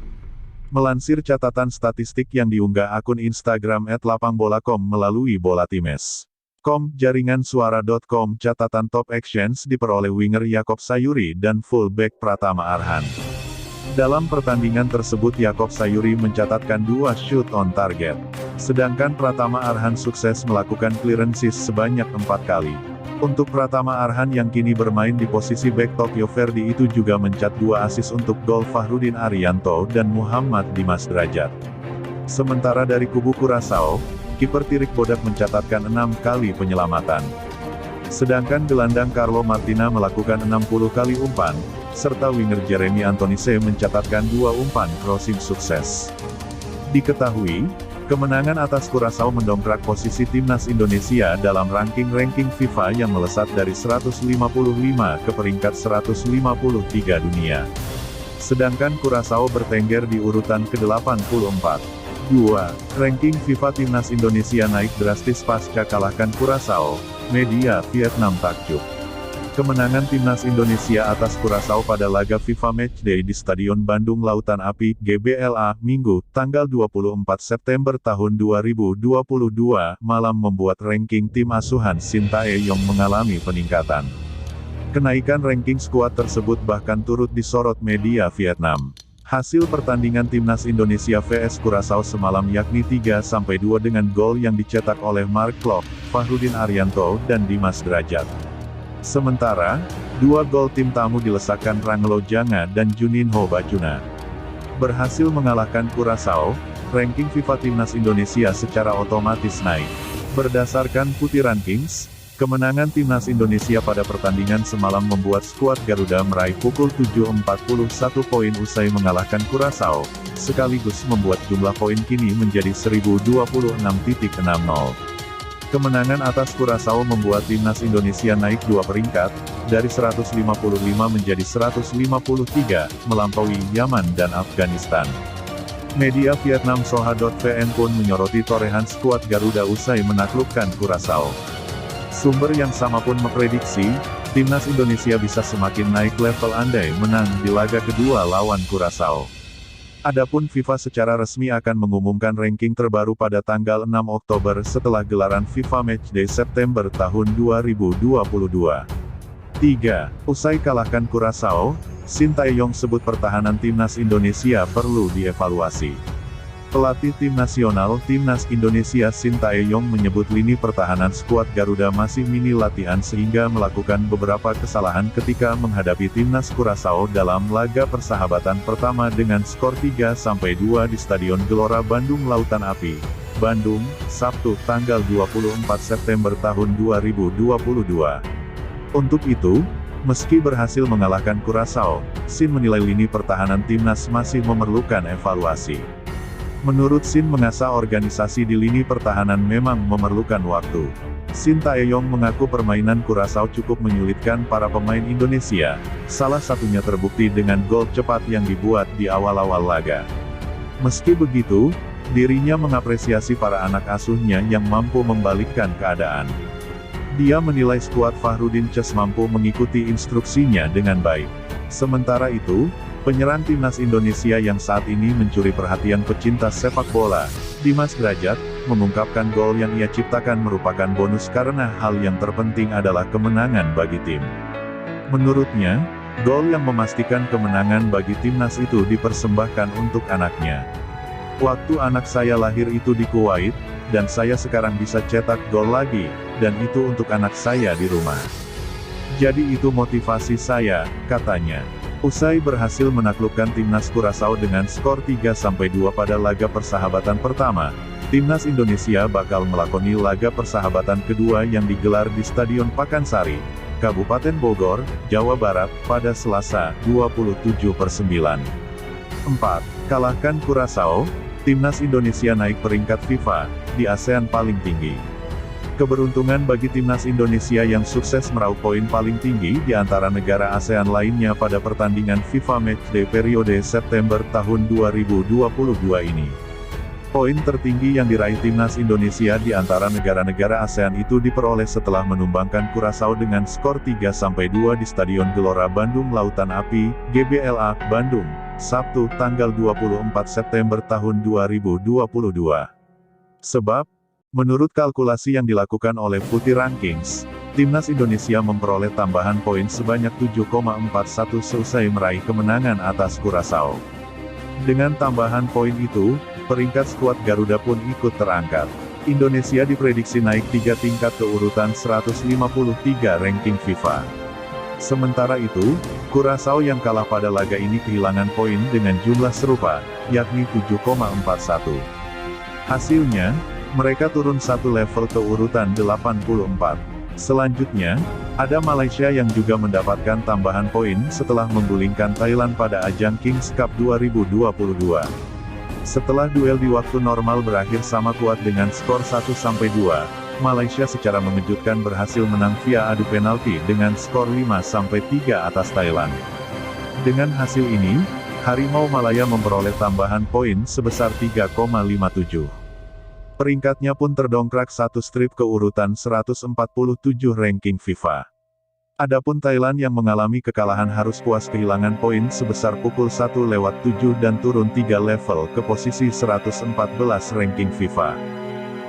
Melansir catatan statistik yang diunggah akun Instagram @lapangbola.com melalui bolatimes.com, jaringan suara.com, catatan top exchange diperoleh winger Yaakob Sayuri dan fullback Pratama Arhan. Dalam pertandingan tersebut Yaakob Sayuri mencatatkan 2 shoot on target. Sedangkan Pratama Arhan sukses melakukan clearances sebanyak 4 kali. Untuk Pratama Arhan yang kini bermain di posisi back Tokyo Verdy itu juga mencat 2 assist untuk gol Fahrudin Arianto dan Muhammad Dimas Derajat. Sementara dari kubu Curaçao, kiper Tirik Bodak mencatatkan 6 kali penyelamatan. Sedangkan gelandang Carlo Martina melakukan 60 kali umpan, serta winger Jeremy Antonise mencatatkan 2 umpan crossing sukses. Diketahui, Kemenangan atas Curaçao mendongkrak posisi timnas Indonesia dalam ranking FIFA yang melesat dari 155 ke peringkat 153 dunia. Sedangkan Curaçao bertengger di urutan ke-84. 2. Ranking FIFA timnas Indonesia naik drastis pasca kalahkan Curaçao, media Vietnam takjub. Kemenangan timnas Indonesia atas Curaçao pada laga FIFA Matchday di Stadion Bandung Lautan Api, GBLA, Minggu, tanggal 24 September tahun 2022, malam membuat ranking tim asuhan Shin Tae-yong mengalami peningkatan. Kenaikan ranking skuad tersebut bahkan turut disorot media Vietnam. Hasil pertandingan timnas Indonesia vs Curaçao semalam yakni 3-2 dengan gol yang dicetak oleh Mark Klok, Fahrudin Arianto, dan Dimas Derajat. Sementara, 2 gol tim tamu dilesakkan Rangelo Janga dan Juninho Bacuna. Berhasil mengalahkan Curaçao, ranking FIFA timnas Indonesia secara otomatis naik. Berdasarkan Putih Rankings, kemenangan timnas Indonesia pada pertandingan semalam membuat skuad Garuda meraih pukul 7.41 poin usai mengalahkan Curaçao, sekaligus membuat jumlah poin kini menjadi 1026.60. Kemenangan atas Curaçao membuat timnas Indonesia naik 2 peringkat, dari 155 menjadi 153, melampaui Yaman dan Afghanistan. Media Vietnam Soha.vn pun menyoroti torehan skuad Garuda usai menaklukkan Curaçao. Sumber yang sama pun memprediksi, timnas Indonesia bisa semakin naik level andai menang di laga kedua lawan Curaçao. Adapun FIFA secara resmi akan mengumumkan ranking terbaru pada tanggal 6 Oktober setelah gelaran FIFA Matchday September tahun 2022. 3. Usai kalahkan Curaçao, Shin Tae-yong sebut pertahanan timnas Indonesia perlu dievaluasi. Pelatih tim nasional timnas Indonesia Shin Tae-yong menyebut lini pertahanan skuad Garuda masih mini latihan sehingga melakukan beberapa kesalahan ketika menghadapi timnas Curaçao dalam laga persahabatan pertama dengan skor 3-2 di Stadion Gelora Bandung Lautan Api, Bandung, Sabtu, tanggal 24 September tahun 2022. Untuk itu, meski berhasil mengalahkan Curaçao, Shin menilai lini pertahanan timnas masih memerlukan evaluasi. Menurut Shin, mengasah organisasi di lini pertahanan memang memerlukan waktu. Shin Tae-yong mengaku permainan Curaçao cukup menyulitkan para pemain Indonesia, salah satunya terbukti dengan gol cepat yang dibuat di awal-awal laga. Meski begitu, dirinya mengapresiasi para anak asuhnya yang mampu membalikkan keadaan. Dia menilai skuad Fahrudin Ces mampu mengikuti instruksinya dengan baik. Sementara itu, penyerang timnas Indonesia yang saat ini mencuri perhatian pecinta sepak bola, Dimas Derajat, mengungkapkan gol yang ia ciptakan merupakan bonus karena hal yang terpenting adalah kemenangan bagi tim. Menurutnya, gol yang memastikan kemenangan bagi timnas itu dipersembahkan untuk anaknya. Waktu anak saya lahir itu di Kuwait, dan saya sekarang bisa cetak gol lagi, dan itu untuk anak saya di rumah. Jadi itu motivasi saya, katanya. Usai berhasil menaklukkan timnas Curaçao dengan skor 3-2 pada laga persahabatan pertama, timnas Indonesia bakal melakoni laga persahabatan kedua yang digelar di Stadion Pakansari, Kabupaten Bogor, Jawa Barat, pada Selasa, 27/9. 4. Kalahkan Curaçao, timnas Indonesia naik peringkat FIFA di ASEAN paling tinggi. Keberuntungan bagi timnas Indonesia yang sukses meraup poin paling tinggi di antara negara ASEAN lainnya pada pertandingan FIFA Matchday periode September tahun 2022 ini. Poin tertinggi yang diraih timnas Indonesia di antara negara-negara ASEAN itu diperoleh setelah menumbangkan Curaçao dengan skor 3-2 di Stadion Gelora Bandung Lautan Api, GBLA, Bandung, Sabtu, tanggal 24 September tahun 2022. Sebab, menurut kalkulasi yang dilakukan oleh Putih Rankings, timnas Indonesia memperoleh tambahan poin sebanyak 7,41 seusai meraih kemenangan atas Curaçao. Dengan tambahan poin itu, peringkat skuad Garuda pun ikut terangkat. Indonesia diprediksi naik 3 tingkat ke urutan 153 ranking FIFA. Sementara itu, Curaçao yang kalah pada laga ini kehilangan poin dengan jumlah serupa, yakni 7,41. Hasilnya, mereka turun satu level ke urutan 84. Selanjutnya, ada Malaysia yang juga mendapatkan tambahan poin setelah menggulingkan Thailand pada ajang Kings Cup 2022. Setelah duel di waktu normal berakhir sama kuat dengan skor 1-2, Malaysia secara mengejutkan berhasil menang via adu penalti dengan skor 5-3 atas Thailand. Dengan hasil ini, Harimau Malaya memperoleh tambahan poin sebesar 3,57. Peringkatnya pun terdongkrak satu strip ke urutan 147 ranking FIFA. Adapun Thailand yang mengalami kekalahan harus puas kehilangan poin sebesar pukul 1/7 dan turun 3 level ke posisi 114 ranking FIFA.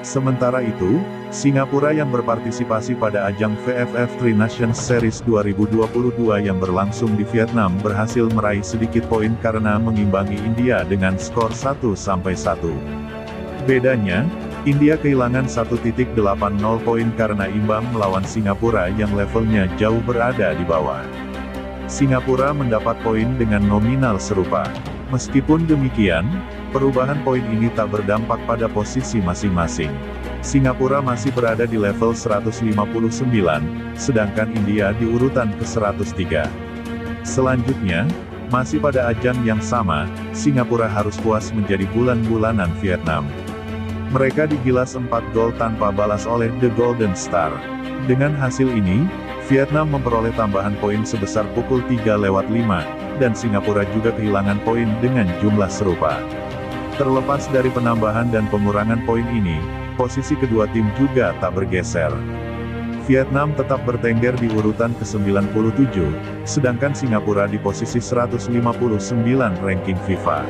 Sementara itu, Singapura yang berpartisipasi pada ajang VFF Tri Nations Series 2022 yang berlangsung di Vietnam berhasil meraih sedikit poin karena mengimbangi India dengan skor 1-1. Bedanya, India kehilangan 1.80 poin karena imbang melawan Singapura yang levelnya jauh berada di bawah. Singapura mendapat poin dengan nominal serupa. Meskipun demikian, perubahan poin ini tak berdampak pada posisi masing-masing. Singapura masih berada di level 159, sedangkan India di urutan ke-103. Selanjutnya, masih pada ajang yang sama, Singapura harus puas menjadi bulan-bulanan Vietnam. Mereka digilas 4 gol tanpa balas oleh The Golden Star. Dengan hasil ini, Vietnam memperoleh tambahan poin sebesar pukul 3/5, dan Singapura juga kehilangan poin dengan jumlah serupa. Terlepas dari penambahan dan pengurangan poin ini, posisi kedua tim juga tak bergeser. Vietnam tetap bertengger di urutan ke-97, sedangkan Singapura di posisi 159 ranking FIFA.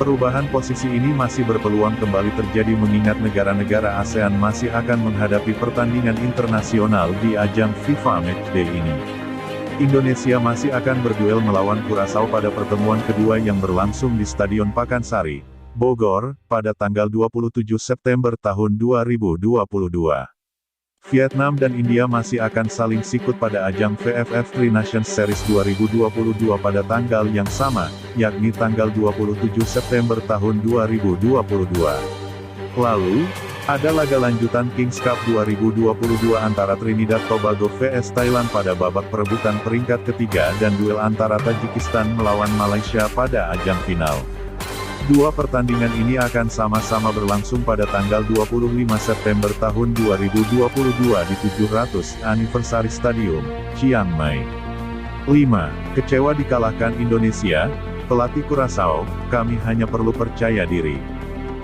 Perubahan posisi ini masih berpeluang kembali terjadi mengingat negara-negara ASEAN masih akan menghadapi pertandingan internasional di ajang FIFA Matchday ini. Indonesia masih akan berduel melawan Curaçao pada pertemuan kedua yang berlangsung di Stadion Pakansari, Bogor, pada tanggal 27 September tahun 2022. Vietnam dan India masih akan saling sikut pada ajang VFF Tri Nations Series 2022 pada tanggal yang sama, yakni tanggal 27 September tahun 2022. Lalu, ada laga lanjutan Kings Cup 2022 antara Trinidad Tobago vs Thailand pada babak perebutan peringkat ketiga dan duel antara Tajikistan melawan Malaysia pada ajang final. Dua pertandingan ini akan sama-sama berlangsung pada tanggal 25 September tahun 2022 di 700 Anniversary Stadium, Chiang Mai. 5. Kecewa dikalahkan Indonesia, pelatih Curaçao, kami hanya perlu percaya diri.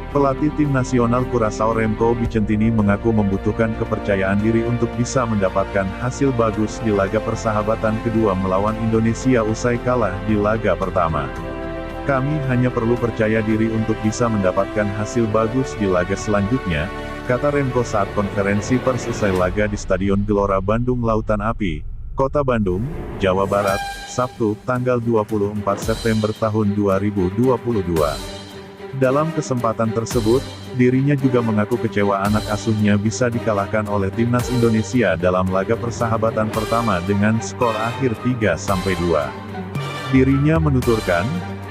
Pelatih tim nasional Curaçao Remco Vicentini mengaku membutuhkan kepercayaan diri untuk bisa mendapatkan hasil bagus di laga persahabatan kedua melawan Indonesia usai kalah di laga pertama. Kami hanya perlu percaya diri untuk bisa mendapatkan hasil bagus di laga selanjutnya, kata Remco saat konferensi pers usai laga di Stadion Gelora Bandung Lautan Api, Kota Bandung, Jawa Barat, Sabtu, tanggal 24 September tahun 2022. Dalam kesempatan tersebut, dirinya juga mengaku kecewa anak asuhnya bisa dikalahkan oleh timnas Indonesia dalam laga persahabatan pertama dengan skor akhir 3-2. Dirinya menuturkan,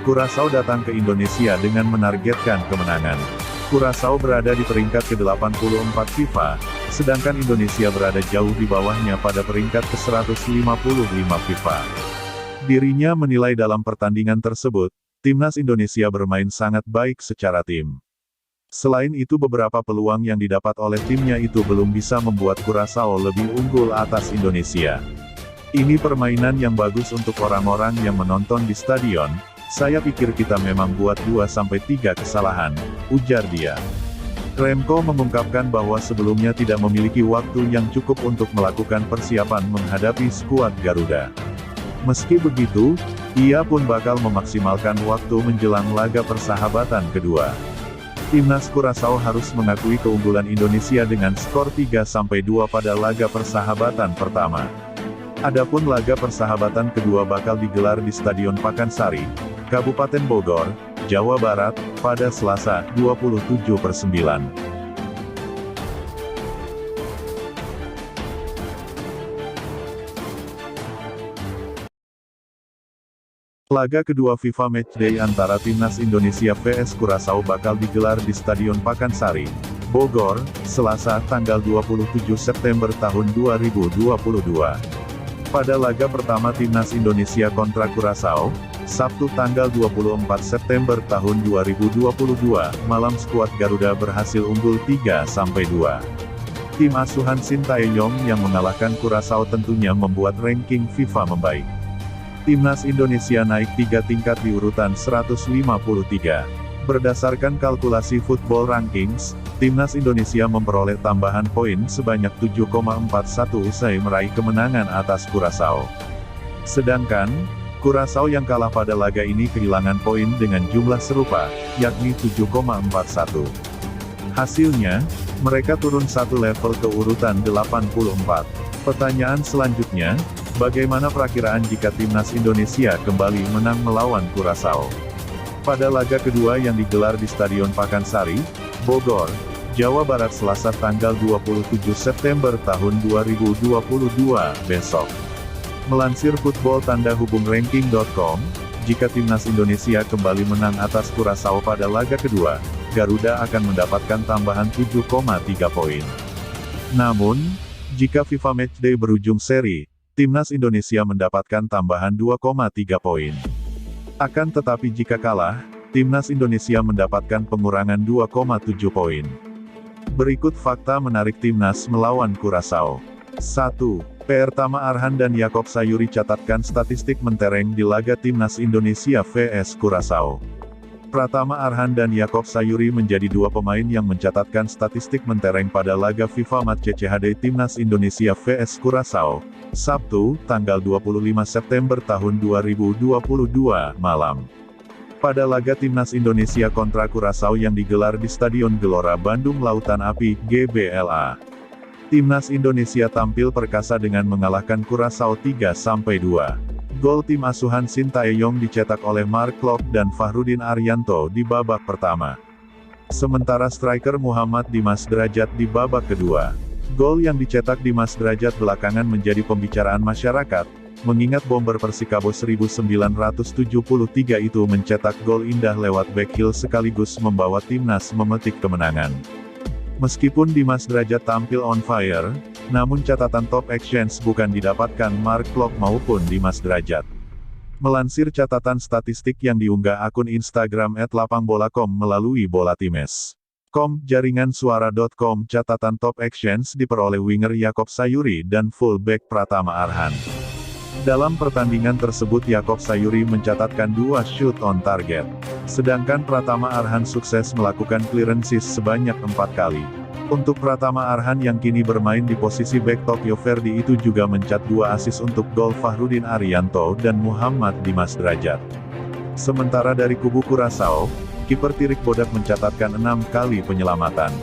Curaçao datang ke Indonesia dengan menargetkan kemenangan. Curaçao berada di peringkat ke-84 FIFA, sedangkan Indonesia berada jauh di bawahnya pada peringkat ke-155 FIFA. Dirinya menilai dalam pertandingan tersebut, timnas Indonesia bermain sangat baik secara tim. Selain itu beberapa peluang yang didapat oleh timnya itu belum bisa membuat Curaçao lebih unggul atas Indonesia. Ini permainan yang bagus untuk orang-orang yang menonton di stadion. Saya pikir kita memang buat 2-3 kesalahan, ujar dia. Remco mengungkapkan bahwa sebelumnya tidak memiliki waktu yang cukup untuk melakukan persiapan menghadapi skuad Garuda. Meski begitu, ia pun bakal memaksimalkan waktu menjelang laga persahabatan kedua. Timnas Curaçao harus mengakui keunggulan Indonesia dengan skor 3-2 pada laga persahabatan pertama. Adapun laga persahabatan kedua bakal digelar di Stadion Pakansari, Kabupaten Bogor, Jawa Barat, pada Selasa, 27/9. Laga kedua FIFA Matchday antara Timnas Indonesia vs Curaçao bakal digelar di Stadion Pakansari, Bogor, Selasa, tanggal 27 September tahun 2022. Pada laga pertama Timnas Indonesia kontra Curaçao, Sabtu tanggal 24 September tahun 2022, malam skuad Garuda berhasil unggul 3-2. Tim asuhan Shin Tae-yong yang mengalahkan Curaçao tentunya membuat ranking FIFA membaik. Timnas Indonesia naik 3 tingkat di urutan 153. Berdasarkan kalkulasi Football Rankings, Timnas Indonesia memperoleh tambahan poin sebanyak 7,41 usai meraih kemenangan atas Curaçao. Sedangkan, Curaçao yang kalah pada laga ini kehilangan poin dengan jumlah serupa, yakni 7,41. Hasilnya, mereka turun satu level ke urutan 84. Pertanyaan selanjutnya, bagaimana perakiraan jika Timnas Indonesia kembali menang melawan Curaçao? Pada laga kedua yang digelar di Stadion Pakansari, Bogor, Jawa Barat Selasa tanggal 27 September tahun 2022 besok. Melansir football-ranking.com, jika Timnas Indonesia kembali menang atas Curaçao pada laga kedua, Garuda akan mendapatkan tambahan 7,3 poin. Namun, jika FIFA Matchday berujung seri, Timnas Indonesia mendapatkan tambahan 2,3 poin. Akan tetapi jika kalah, Timnas Indonesia mendapatkan pengurangan 2,7 poin. Berikut fakta menarik Timnas melawan Curaçao. 1. Pertama Arhan dan Yaakob Sayuri catatkan statistik mentereng di laga Timnas Indonesia vs Curaçao. Pratama Arhan dan Yaakob Sayuri menjadi dua pemain yang mencatatkan statistik mentereng pada laga FIFA Match CCHD Timnas Indonesia vs Curaçao, Sabtu, tanggal 25 September tahun 2022, malam. Pada laga Timnas Indonesia kontra Curaçao yang digelar di Stadion Gelora Bandung Lautan Api, GBLA. Timnas Indonesia tampil perkasa dengan mengalahkan Curaçao 3-2. Gol tim asuhan Shin Tae-yong dicetak oleh Mark Klok dan Fahrudin Arianto di babak pertama. Sementara striker Muhammad Dimas Derajat di babak kedua. Gol yang dicetak Dimas Derajat belakangan menjadi pembicaraan masyarakat, mengingat bomber Persikabo 1973 itu mencetak gol indah lewat backheel sekaligus membawa timnas memetik kemenangan. Meskipun Dimas Derajat tampil on fire, namun catatan top exchange bukan didapatkan Mark Klok maupun Dimas Derajat. Melansir catatan statistik yang diunggah akun Instagram @lapangbola.com melalui bolatimes.com, jaringan suara.com, catatan top exchange diperoleh winger Yaakob Sayuri dan fullback Pratama Arhan. Dalam pertandingan tersebut Yaakob Sayuri mencatatkan 2 shoot on target. Sedangkan Pratama Arhan sukses melakukan clearances sebanyak 4 kali. Untuk Pratama Arhan yang kini bermain di posisi back Tokyo Verdy itu juga mencat 2 assist untuk gol Fahrudin Arianto dan Muhammad Dimas Derajat. Sementara dari kubu Curaçao, kiper Tirik Bodak mencatatkan 6 kali penyelamatan.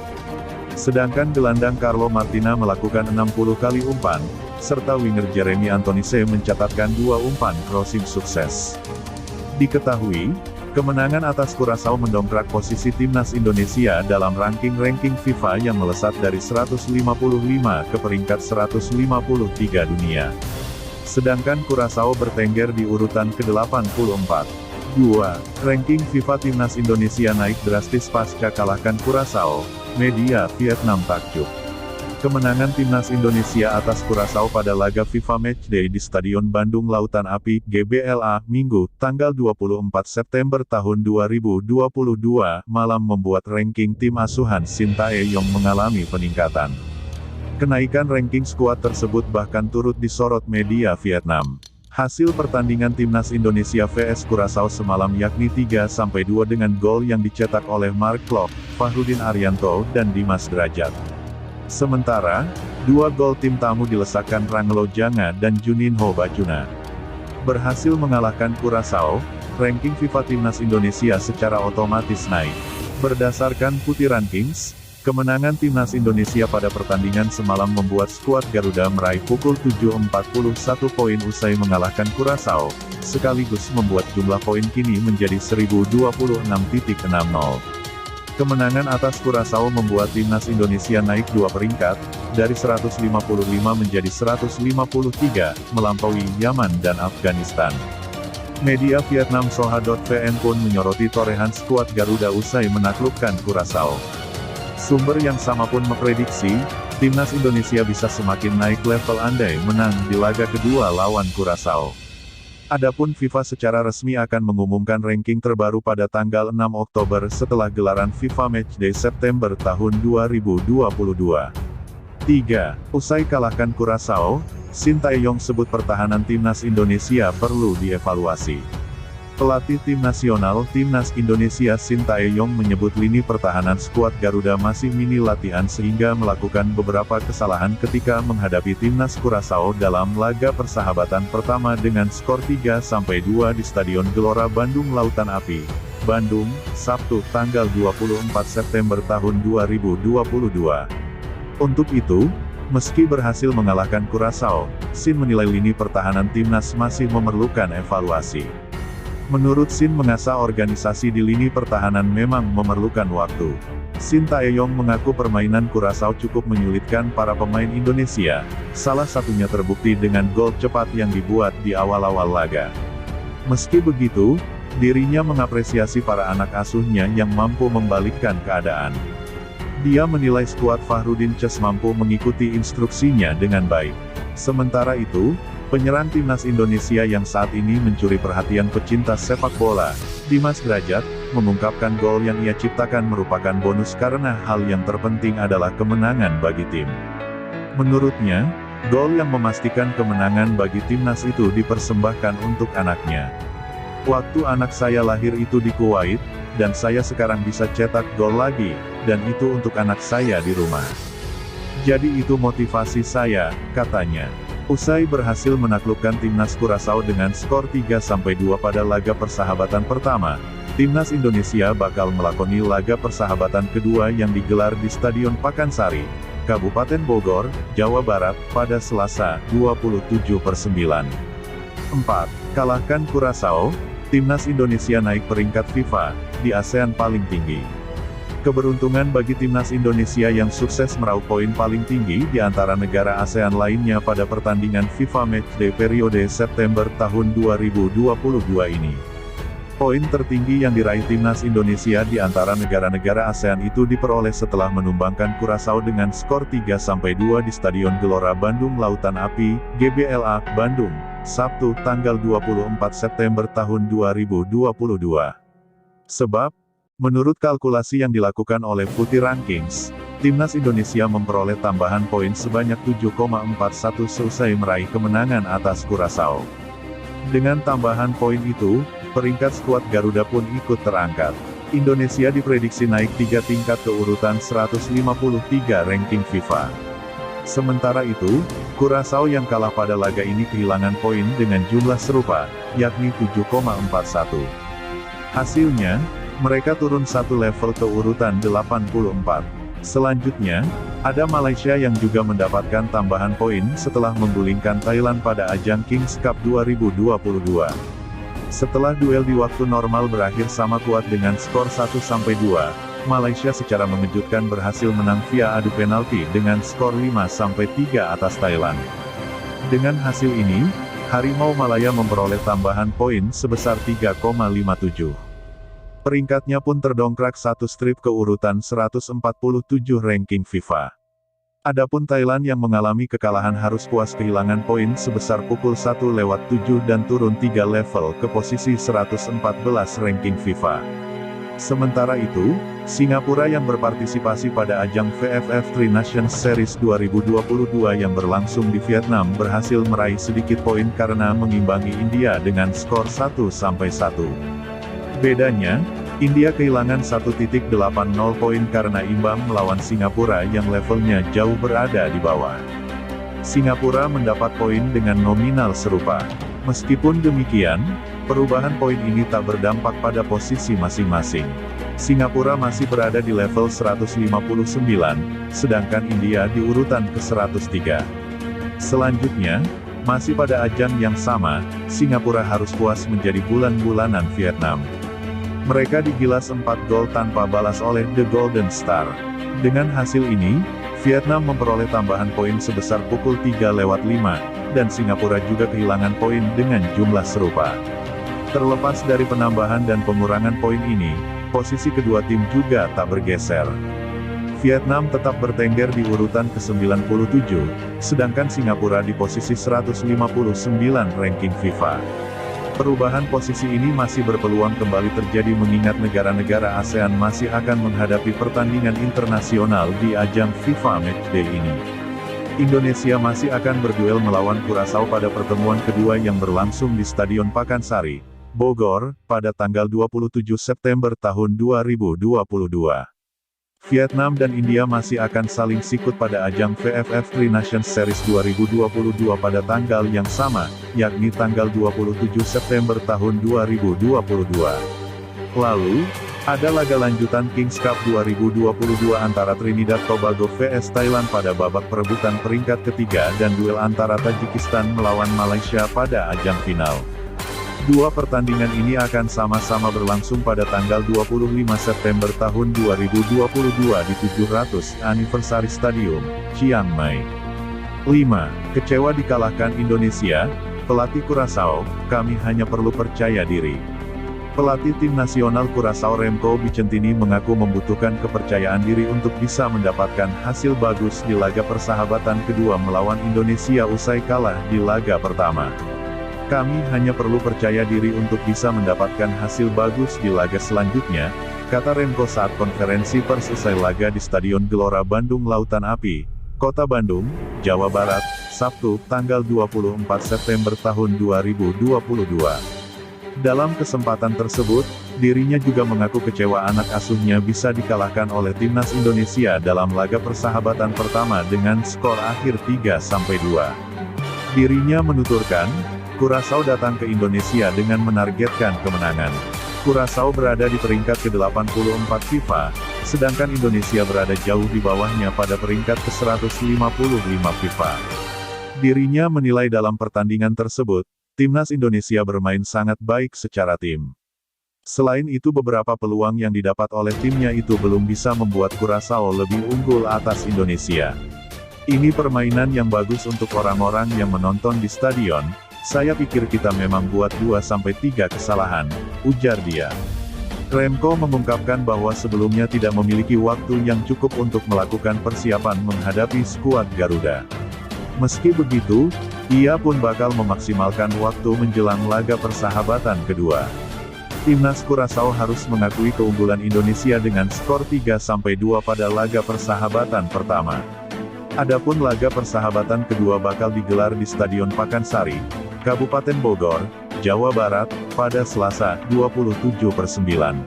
Sedangkan gelandang Carlo Martina melakukan 60 kali umpan, serta winger Jeremy Antonise mencatatkan 2 umpan crossing sukses. Diketahui, kemenangan atas Curaçao mendongkrak posisi Timnas Indonesia dalam ranking FIFA yang melesat dari 155 ke peringkat 153 dunia. Sedangkan Curaçao bertengger di urutan ke-84. 2. Ranking FIFA Timnas Indonesia naik drastis pasca kalahkan Curaçao, media Vietnam takjub. Kemenangan Timnas Indonesia atas Curaçao pada laga FIFA Matchday di Stadion Bandung Lautan Api, GBLA, Minggu, tanggal 24 September tahun 2022, malam membuat ranking tim asuhan Shin Tae-yong mengalami peningkatan. Kenaikan ranking skuad tersebut bahkan turut disorot media Vietnam. Hasil pertandingan Timnas Indonesia vs Curaçao semalam yakni 3-2 dengan gol yang dicetak oleh Mark Klok, Fahrudin Arianto dan Dimas Derajat. Sementara, 2 gol tim tamu dilesakkan Rangelo Janga dan Juninho Bacuna. Berhasil mengalahkan Curaçao, ranking FIFA Timnas Indonesia secara otomatis naik. Berdasarkan Putih Rankings, kemenangan Timnas Indonesia pada pertandingan semalam membuat skuad Garuda meraih pukul 7.41 poin usai mengalahkan Curaçao, sekaligus membuat jumlah poin kini menjadi 1026.60. Kemenangan atas Curaçao membuat Timnas Indonesia naik 2 peringkat, dari 155 menjadi 153, melampaui Yaman dan Afghanistan. Media Vietnam Soha.vn pun menyoroti torehan skuad Garuda usai menaklukkan Curaçao. Sumber yang sama pun memprediksi, Timnas Indonesia bisa semakin naik level andai menang di laga kedua lawan Curaçao. Adapun FIFA secara resmi akan mengumumkan ranking terbaru pada tanggal 6 Oktober setelah gelaran FIFA Matchday September tahun 2022. 3. Usai kalahkan Curaçao, Shin Tae-yong sebut pertahanan timnas Indonesia perlu dievaluasi. Pelatih tim nasional Timnas Indonesia Shin Tae-yong menyebut lini pertahanan skuad Garuda masih mini latihan sehingga melakukan beberapa kesalahan ketika menghadapi timnas Curaçao dalam laga persahabatan pertama dengan skor 3-2 di Stadion Gelora Bandung Lautan Api, Bandung, Sabtu tanggal 24 September tahun 2022. Untuk itu, meski berhasil mengalahkan Curaçao, Shin menilai lini pertahanan timnas masih memerlukan evaluasi. Menurut Shin, mengasah organisasi di lini pertahanan memang memerlukan waktu. Shin Tae-yong mengaku permainan Curaçao cukup menyulitkan para pemain Indonesia, salah satunya terbukti dengan gol cepat yang dibuat di awal-awal laga. Meski begitu, dirinya mengapresiasi para anak asuhnya yang mampu membalikkan keadaan. Dia menilai skuad Fahrudin Ces mampu mengikuti instruksinya dengan baik. Sementara itu, penyerang timnas Indonesia yang saat ini mencuri perhatian pecinta sepak bola, Dimas Drajat, mengungkapkan gol yang ia ciptakan merupakan bonus karena hal yang terpenting adalah kemenangan bagi tim. Menurutnya, gol yang memastikan kemenangan bagi timnas itu dipersembahkan untuk anaknya. Waktu anak saya lahir itu di Kuwait, dan saya sekarang bisa cetak gol lagi, dan itu untuk anak saya di rumah. Jadi itu motivasi saya, katanya. Usai berhasil menaklukkan timnas Curaçao dengan skor 3-2 pada laga persahabatan pertama, timnas Indonesia bakal melakoni laga persahabatan kedua yang digelar di Stadion Pakansari, Kabupaten Bogor, Jawa Barat, pada Selasa, 27/9. 4. Kalahkan Curaçao, timnas Indonesia naik peringkat FIFA di ASEAN paling tinggi. Keberuntungan bagi timnas Indonesia yang sukses meraup poin paling tinggi di antara negara ASEAN lainnya pada pertandingan FIFA Matchday periode September tahun 2022 ini. Poin tertinggi yang diraih timnas Indonesia di antara negara-negara ASEAN itu diperoleh setelah menumbangkan Curaçao dengan skor 3-2 di Stadion Gelora Bandung Lautan Api, GBLA, Bandung, Sabtu tanggal 24 September tahun 2022. Sebab, menurut kalkulasi yang dilakukan oleh Putih Rankings, timnas Indonesia memperoleh tambahan poin sebanyak 7,41 seusai meraih kemenangan atas Curaçao. Dengan tambahan poin itu, peringkat skuad Garuda pun ikut terangkat. Indonesia diprediksi naik 3 tingkat ke urutan 153 ranking FIFA. Sementara itu, Curaçao yang kalah pada laga ini kehilangan poin dengan jumlah serupa, yakni 7,41. Hasilnya, mereka turun satu level ke urutan 84. Selanjutnya, ada Malaysia yang juga mendapatkan tambahan poin setelah menggulingkan Thailand pada ajang Kings Cup 2022. Setelah duel di waktu normal berakhir sama kuat dengan skor 1-2, Malaysia secara mengejutkan berhasil menang via adu penalti dengan skor 5-3 atas Thailand. Dengan hasil ini, Harimau Malaya memperoleh tambahan poin sebesar 3,57. Peringkatnya pun terdongkrak satu strip ke urutan 147 ranking FIFA. Adapun Thailand yang mengalami kekalahan harus puas kehilangan poin sebesar pukul 1/7 dan turun 3 level ke posisi 114 ranking FIFA. Sementara itu, Singapura yang berpartisipasi pada ajang VFF Tri Nations Series 2022 yang berlangsung di Vietnam berhasil meraih sedikit poin karena mengimbangi India dengan skor 1-1. Bedanya, India kehilangan 1.80 poin karena imbang melawan Singapura yang levelnya jauh berada di bawah. Singapura mendapat poin dengan nominal serupa. Meskipun demikian, perubahan poin ini tak berdampak pada posisi masing-masing. Singapura masih berada di level 159, sedangkan India di urutan ke-103. Selanjutnya, masih pada ajang yang sama, Singapura harus puas menjadi bulan-bulanan Vietnam. Mereka digilas 4 gol tanpa balas oleh The Golden Star. Dengan hasil ini, Vietnam memperoleh tambahan poin sebesar pukul 3/5, dan Singapura juga kehilangan poin dengan jumlah serupa. Terlepas dari penambahan dan pengurangan poin ini, posisi kedua tim juga tak bergeser. Vietnam tetap bertengger di urutan ke-97, sedangkan Singapura di posisi 159 ranking FIFA. Perubahan posisi ini masih berpeluang kembali terjadi mengingat negara-negara ASEAN masih akan menghadapi pertandingan internasional di ajang FIFA Matchday ini. Indonesia masih akan berduel melawan Curaçao pada pertemuan kedua yang berlangsung di Stadion Pakansari, Bogor, pada tanggal 27 September tahun 2022. Vietnam dan India masih akan saling sikut pada ajang VFF Tri Nations Series 2022 pada tanggal yang sama, yakni tanggal 27 September tahun 2022. Lalu, ada laga lanjutan Kings Cup 2022 antara Trinidad Tobago vs Thailand pada babak perebutan peringkat ketiga dan duel antara Tajikistan melawan Malaysia pada ajang final. Dua pertandingan ini akan sama-sama berlangsung pada tanggal 25 September tahun 2022 di 700 Anniversary Stadium, Chiang Mai. 5. Kecewa dikalahkan Indonesia, pelatih Curaçao, kami hanya perlu percaya diri. Pelatih tim nasional Curaçao Remco Bicentini mengaku membutuhkan kepercayaan diri untuk bisa mendapatkan hasil bagus di laga persahabatan kedua melawan Indonesia usai kalah di laga pertama. Kami hanya perlu percaya diri untuk bisa mendapatkan hasil bagus di laga selanjutnya, kata Remco saat konferensi pers usai laga di Stadion Gelora Bandung Lautan Api, Kota Bandung, Jawa Barat, Sabtu, tanggal 24 September tahun 2022. Dalam kesempatan tersebut, dirinya juga mengaku kecewa anak asuhnya bisa dikalahkan oleh timnas Indonesia dalam laga persahabatan pertama dengan skor akhir 3-2. Dirinya menuturkan, Curaçao datang ke Indonesia dengan menargetkan kemenangan. Curaçao berada di peringkat ke-84 FIFA, sedangkan Indonesia berada jauh di bawahnya pada peringkat ke-155 FIFA. Dirinya menilai dalam pertandingan tersebut, timnas Indonesia bermain sangat baik secara tim. Selain itu beberapa peluang yang didapat oleh timnya itu belum bisa membuat Curaçao lebih unggul atas Indonesia. Ini permainan yang bagus untuk orang-orang yang menonton di stadion. Saya pikir kita memang buat 2-3 kesalahan, ujar dia. Remco mengungkapkan bahwa sebelumnya tidak memiliki waktu yang cukup untuk melakukan persiapan menghadapi skuad Garuda. Meski begitu, ia pun bakal memaksimalkan waktu menjelang laga persahabatan kedua. Timnas Curaçao harus mengakui keunggulan Indonesia dengan skor 3-2 pada laga persahabatan pertama. Adapun laga persahabatan kedua bakal digelar di Stadion Pakansari, Kabupaten Bogor, Jawa Barat, pada Selasa, 27/9.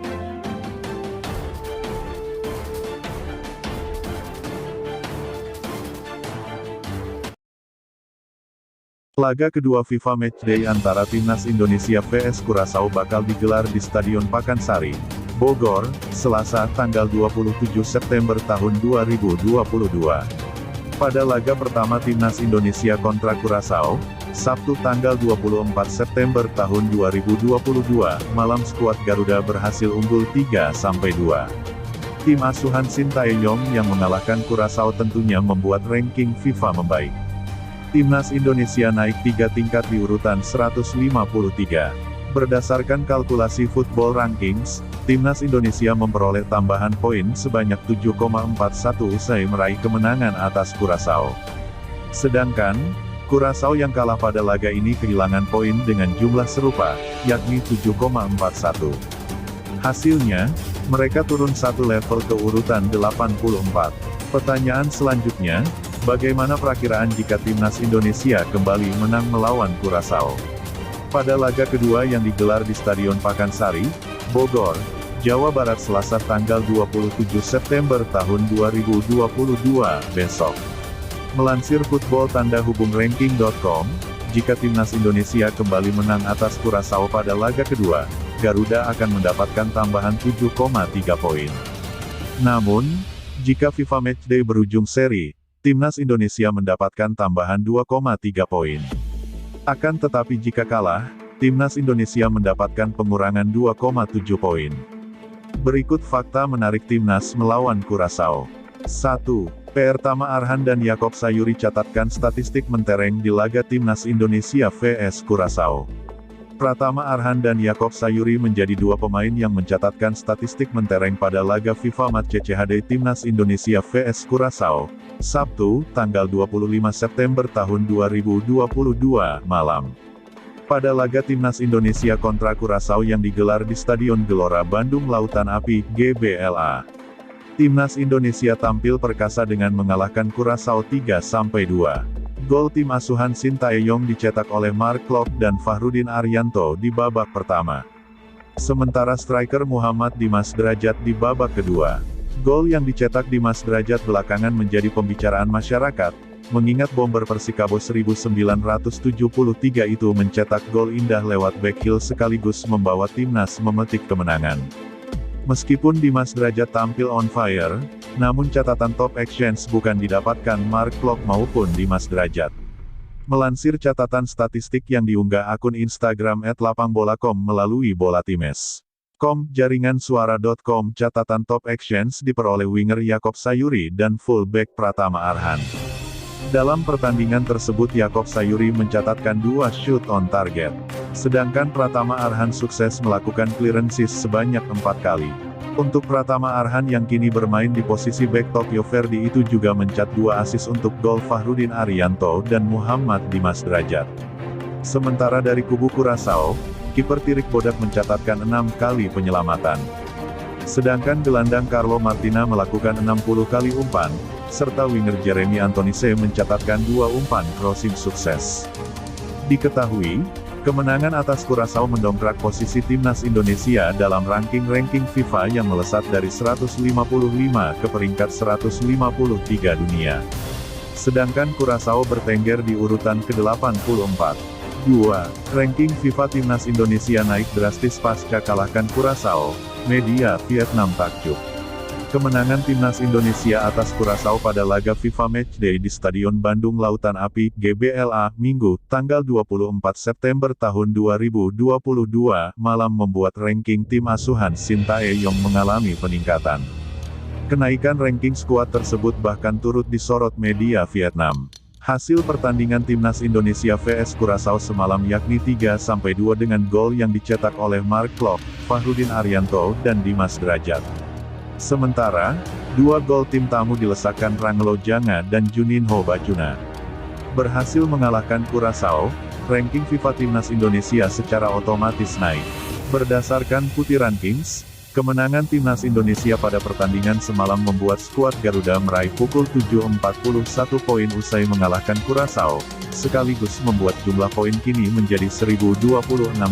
Laga kedua FIFA Matchday antara Timnas Indonesia vs Curaçao bakal digelar di Stadion Pakansari, Bogor, Selasa, tanggal 27 September tahun 2022. Pada laga pertama Timnas Indonesia kontra Curaçao, Sabtu tanggal 24 September tahun 2022, malam skuad Garuda berhasil unggul 3-2. Tim asuhan Sintayong yang mengalahkan Curaçao tentunya membuat ranking FIFA membaik. Timnas Indonesia naik 3 tingkat di urutan 153. Berdasarkan kalkulasi Football Rankings, Timnas Indonesia memperoleh tambahan poin sebanyak 7,41 usai meraih kemenangan atas Curaçao. Sedangkan, Curaçao yang kalah pada laga ini kehilangan poin dengan jumlah serupa, yakni 7,41. Hasilnya, mereka turun satu level ke urutan 84. Pertanyaan selanjutnya, bagaimana perakiraan jika Timnas Indonesia kembali menang melawan Curaçao? Pada laga kedua yang digelar di Stadion Pakansari, Bogor, Jawa Barat Selasa tanggal 27 September tahun 2022 besok. Melansir football-ranking.com, jika Timnas Indonesia kembali menang atas Curaçao pada laga kedua, Garuda akan mendapatkan tambahan 7,3 poin. Namun, jika FIFA Matchday berujung seri, Timnas Indonesia mendapatkan tambahan 2,3 poin. Akan tetapi jika kalah, Timnas Indonesia mendapatkan pengurangan 2,7 poin. Berikut fakta menarik Timnas melawan Curaçao. 1. Pertama Arhan dan Yakob Sayuri catatkan statistik mentereng di laga Timnas Indonesia vs Curaçao. Pratama Arhan dan Yakob Sayuri menjadi dua pemain yang mencatatkan statistik mentereng pada laga FIFA Match CCHD Timnas Indonesia vs Curaçao, Sabtu, tanggal 25 September tahun 2022, malam. Pada laga Timnas Indonesia kontra Curaçao yang digelar di Stadion Gelora Bandung Lautan Api, GBLA. Timnas Indonesia tampil perkasa dengan mengalahkan Curaçao 3-2. Gol tim asuhan Sintayong dicetak oleh Mark Klok dan Fahrudin Arianto di babak pertama. Sementara striker Muhammad Dimas Derajat di babak kedua. Gol yang dicetak Dimas Derajat belakangan menjadi pembicaraan masyarakat, mengingat bomber Persikabo 1973 itu mencetak gol indah lewat back heel sekaligus membawa timnas memetik kemenangan. Meskipun Dimas Derajat tampil on fire, namun catatan top exchange bukan didapatkan Mark Klok maupun Dimas Derajat. Melansir catatan statistik yang diunggah akun Instagram @lapangbola.com melalui bolatimes.com, jaringan suara.com, catatan top exchange diperoleh winger Yakob Sayuri dan fullback Pratama Arhan. Dalam pertandingan tersebut Yakob Sayuri mencatatkan 2 shoot on target. Sedangkan Pratama Arhan sukses melakukan clearances sebanyak 4 kali. Untuk Pratama Arhan yang kini bermain di posisi back, Tokyo Verdy itu juga mencetak 2 assist untuk gol Fahrudin Arianto dan Muhammad Dimas Derajat. Sementara dari kubu Curaçao, kiper Tirik Bodak mencatatkan 6 kali penyelamatan. Sedangkan gelandang Carlo Martina melakukan 60 kali umpan, serta winger Jeremy Antonise mencatatkan 2 umpan crossing sukses. Diketahui, kemenangan atas Curaçao mendongkrak posisi timnas Indonesia dalam ranking FIFA yang melesat dari 155 ke peringkat 153 dunia. Sedangkan Curaçao bertengger di urutan ke-84. 2. Ranking FIFA timnas Indonesia naik drastis pasca kalahkan Curaçao, media Vietnam takjub. Kemenangan timnas Indonesia atas Curaçao pada laga FIFA Matchday di Stadion Bandung Lautan Api, GBLA, Minggu, tanggal 24 September tahun 2022, malam membuat ranking tim asuhan Sintayong mengalami peningkatan. Kenaikan ranking skuad tersebut bahkan turut disorot media Vietnam. Hasil pertandingan timnas Indonesia vs Curaçao semalam yakni 3-2 dengan gol yang dicetak oleh Mark Klok, Fahrudin Arianto dan Dimas Derajat. Sementara, 2 gol tim tamu dilesakkan Rangelo Janga dan Juninho Bacuna. Berhasil mengalahkan Curaçao, ranking FIFA timnas Indonesia secara otomatis naik. Berdasarkan Putih Rankings, kemenangan timnas Indonesia pada pertandingan semalam membuat skuad Garuda meraih pukul 7.41 poin usai mengalahkan Curaçao, sekaligus membuat jumlah poin kini menjadi 1026.60.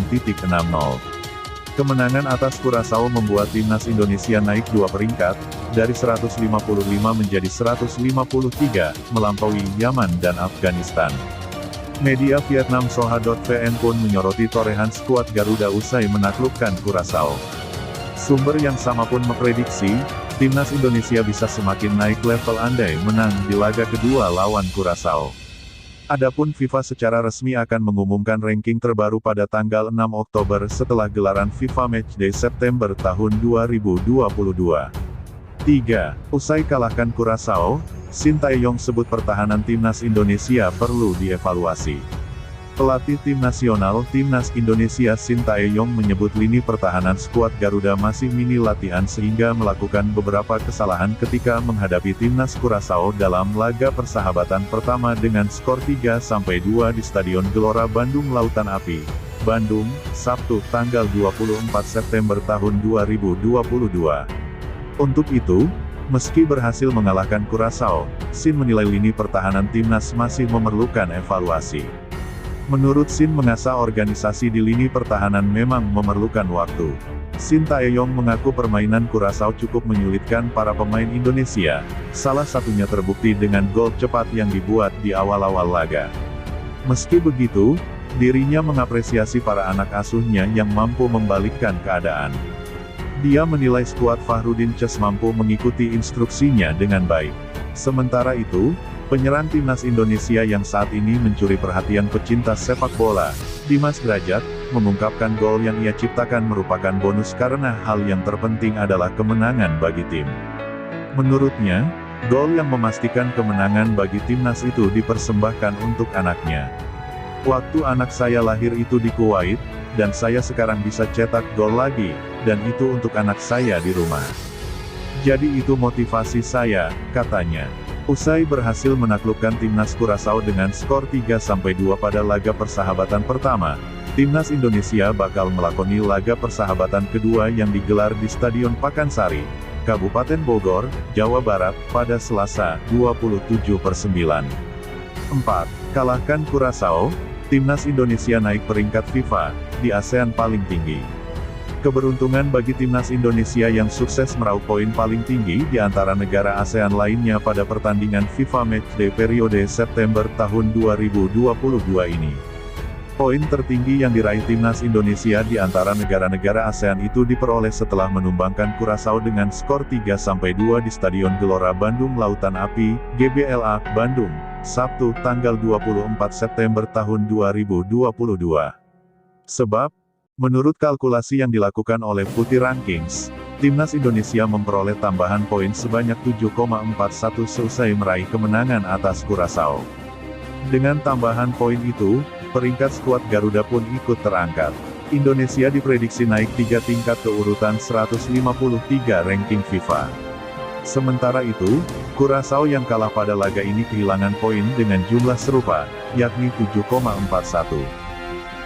Kemenangan atas Curaçao membuat timnas Indonesia naik 2 peringkat, dari 155 menjadi 153, melampaui Yaman dan Afghanistan. Media Vietnam Soha.vn pun menyoroti torehan skuad Garuda usai menaklukkan Curaçao. Sumber yang sama pun memprediksi, timnas Indonesia bisa semakin naik level andai menang di laga kedua lawan Curaçao. Adapun FIFA secara resmi akan mengumumkan ranking terbaru pada tanggal 6 Oktober setelah gelaran FIFA Matchday September tahun 2022. 3. Usai kalahkan Curaçao, Sintayong sebut pertahanan timnas Indonesia perlu dievaluasi. Pelatih tim nasional Timnas Indonesia Sintayong menyebut lini pertahanan skuad Garuda masih mini latihan sehingga melakukan beberapa kesalahan ketika menghadapi timnas Curaçao dalam laga persahabatan pertama dengan skor 3-2 di Stadion Gelora Bandung Lautan Api, Bandung, Sabtu, tanggal 24 September tahun 2022. Untuk itu, meski berhasil mengalahkan Curaçao, Sin menilai lini pertahanan timnas masih memerlukan evaluasi. Menurut Sin, mengasah organisasi di lini pertahanan memang memerlukan waktu. Sintayong mengaku permainan Curaçao cukup menyulitkan para pemain Indonesia, salah satunya terbukti dengan gol cepat yang dibuat di awal-awal laga. Meski begitu, dirinya mengapresiasi para anak asuhnya yang mampu membalikkan keadaan. Dia menilai skuad Fahrudin Ces mampu mengikuti instruksinya dengan baik. Sementara itu, penyerang timnas Indonesia yang saat ini mencuri perhatian pecinta sepak bola, Dimas Derajat, mengungkapkan gol yang ia ciptakan merupakan bonus karena hal yang terpenting adalah kemenangan bagi tim. Menurutnya, gol yang memastikan kemenangan bagi timnas itu dipersembahkan untuk anaknya. Waktu anak saya lahir itu di Kuwait, dan saya sekarang bisa cetak gol lagi, dan itu untuk anak saya di rumah. Jadi itu motivasi saya, katanya. Usai berhasil menaklukkan timnas Curaçao dengan skor 3-2 pada laga persahabatan pertama, Timnas Indonesia bakal melakoni laga persahabatan kedua yang digelar di Stadion Pakansari, Kabupaten Bogor, Jawa Barat, pada Selasa, 27/9. 4. Kalahkan Curaçao, Timnas Indonesia naik peringkat FIFA di ASEAN paling tinggi. Keberuntungan bagi Timnas Indonesia yang sukses meraup poin paling tinggi di antara negara ASEAN lainnya pada pertandingan FIFA Matchday periode September tahun 2022 ini. Poin tertinggi yang diraih Timnas Indonesia di antara negara-negara ASEAN itu diperoleh setelah menumbangkan Curaçao dengan skor 3-2 di Stadion Gelora Bandung Lautan Api, GBLA, Bandung, Sabtu, tanggal 24 September tahun 2022. Sebab, menurut kalkulasi yang dilakukan oleh Putih Rankings, Timnas Indonesia memperoleh tambahan poin sebanyak 7,41 seusai meraih kemenangan atas Curaçao. Dengan tambahan poin itu, peringkat skuad Garuda pun ikut terangkat. Indonesia diprediksi naik 3 tingkat ke urutan 153 ranking FIFA. Sementara itu, Curaçao yang kalah pada laga ini kehilangan poin dengan jumlah serupa, yakni 7,41.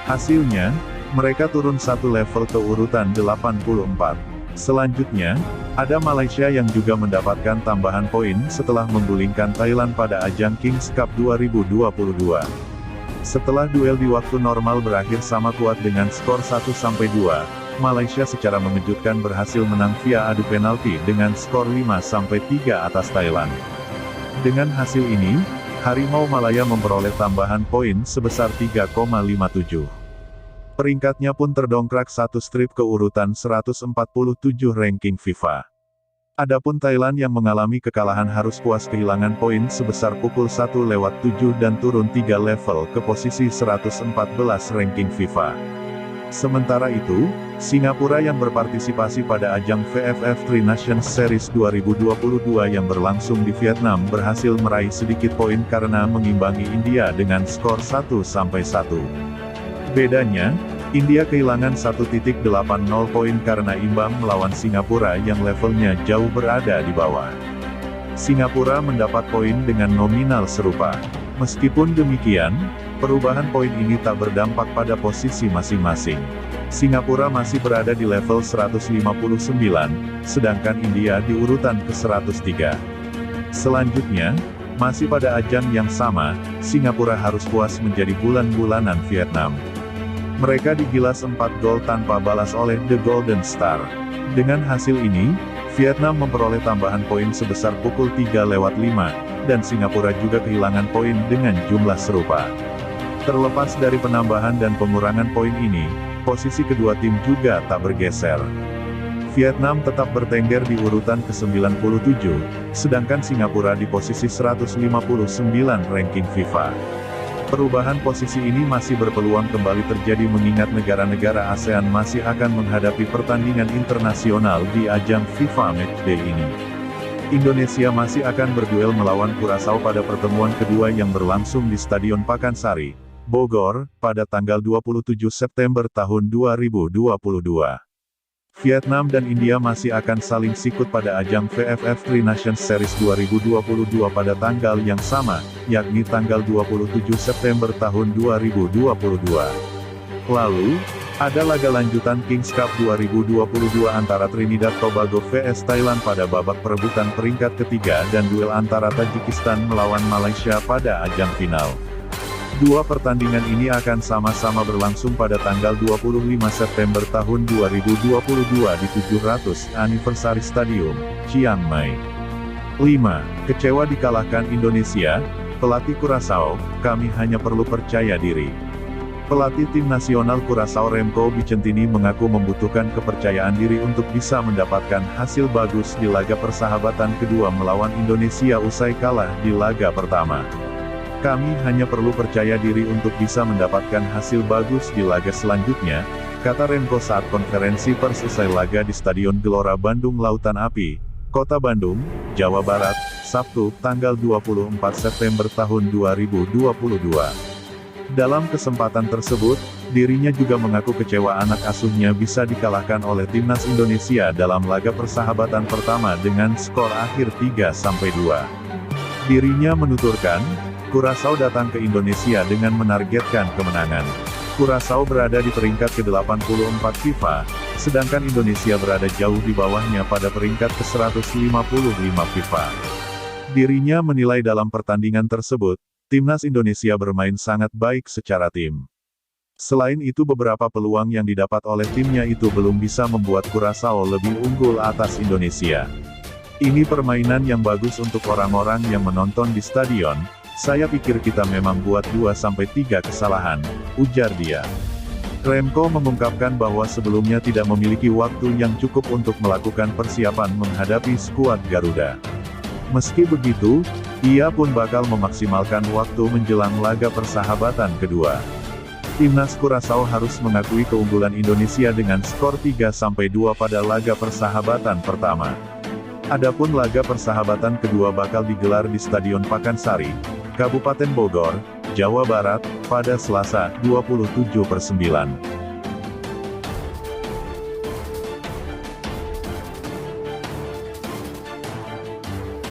Hasilnya, mereka turun satu level ke urutan 84. Selanjutnya, ada Malaysia yang juga mendapatkan tambahan poin setelah menggulingkan Thailand pada ajang Kings Cup 2022. Setelah duel di waktu normal berakhir sama kuat dengan skor 1-2, Malaysia secara mengejutkan berhasil menang via adu penalti dengan skor 5-3 atas Thailand. Dengan hasil ini, Harimau Malaya memperoleh tambahan poin sebesar 3,57. Peringkatnya pun terdongkrak satu strip ke urutan 147 ranking FIFA. Adapun Thailand yang mengalami kekalahan harus puas kehilangan poin sebesar pukul 1/7 dan turun 3 level ke posisi 114 ranking FIFA. Sementara itu, Singapura yang berpartisipasi pada ajang VFF Tri Nations Series 2022 yang berlangsung di Vietnam berhasil meraih sedikit poin karena mengimbangi India dengan skor 1-1. Bedanya, India kehilangan 1.80 poin karena imbang melawan Singapura yang levelnya jauh berada di bawah. Singapura mendapat poin dengan nominal serupa. Meskipun demikian, perubahan poin ini tak berdampak pada posisi masing-masing. Singapura masih berada di level 159, sedangkan India di urutan ke-103. Selanjutnya, masih pada ajang yang sama, Singapura harus puas menjadi bulan-bulanan Vietnam. Mereka digilas 4 gol tanpa balas oleh The Golden Star. Dengan hasil ini, Vietnam memperoleh tambahan poin sebesar pukul 3/5, dan Singapura juga kehilangan poin dengan jumlah serupa. Terlepas dari penambahan dan pengurangan poin ini, posisi kedua tim juga tak bergeser. Vietnam tetap bertengger di urutan ke-97, sedangkan Singapura di posisi 159 ranking FIFA. Perubahan posisi ini masih berpeluang kembali terjadi mengingat negara-negara ASEAN masih akan menghadapi pertandingan internasional di ajang FIFA Matchday ini. Indonesia masih akan berduel melawan Curaçao pada pertemuan kedua yang berlangsung di Stadion Pakansari, Bogor, pada tanggal 27 September tahun 2022. Vietnam dan India masih akan saling sikut pada ajang VFF Tri Nations Series 2022 pada tanggal yang sama, yakni tanggal 27 September tahun 2022. Lalu, ada laga lanjutan Kings Cup 2022 antara Trinidad Tobago vs Thailand pada babak perebutan peringkat ketiga dan duel antara Tajikistan melawan Malaysia pada ajang final. Dua pertandingan ini akan sama-sama berlangsung pada tanggal 25 September tahun 2022 di 700 Anniversary Stadium, Chiang Mai. 5. Kecewa dikalahkan Indonesia, pelatih Curaçao, kami hanya perlu percaya diri. Pelatih tim nasional Curaçao Remco Vicentini mengaku membutuhkan kepercayaan diri untuk bisa mendapatkan hasil bagus di laga persahabatan kedua melawan Indonesia usai kalah di laga pertama. Kami hanya perlu percaya diri untuk bisa mendapatkan hasil bagus di laga selanjutnya, kata Remco saat konferensi pers usai laga di Stadion Gelora Bandung Lautan Api, Kota Bandung, Jawa Barat, Sabtu, tanggal 24 September tahun 2022. Dalam kesempatan tersebut, dirinya juga mengaku kecewa anak asuhnya bisa dikalahkan oleh Timnas Indonesia dalam laga persahabatan pertama dengan skor akhir 3-2. Dirinya menuturkan, Curaçao datang ke Indonesia dengan menargetkan kemenangan. Curaçao berada di peringkat ke-84 FIFA, sedangkan Indonesia berada jauh di bawahnya pada peringkat ke-155 FIFA. Dirinya menilai dalam pertandingan tersebut, timnas Indonesia bermain sangat baik secara tim. Selain itu beberapa peluang yang didapat oleh timnya itu belum bisa membuat Curaçao lebih unggul atas Indonesia. Ini permainan yang bagus untuk orang-orang yang menonton di stadion. Saya pikir kita memang buat 2-3 kesalahan, ujar dia. Remco mengungkapkan bahwa sebelumnya tidak memiliki waktu yang cukup untuk melakukan persiapan menghadapi skuad Garuda. Meski begitu, ia pun bakal memaksimalkan waktu menjelang laga persahabatan kedua. Timnas Curaçao harus mengakui keunggulan Indonesia dengan skor 3-2 pada laga persahabatan pertama. Adapun laga persahabatan kedua bakal digelar di Stadion Pakansari, Kabupaten Bogor, Jawa Barat, pada Selasa, 27/9.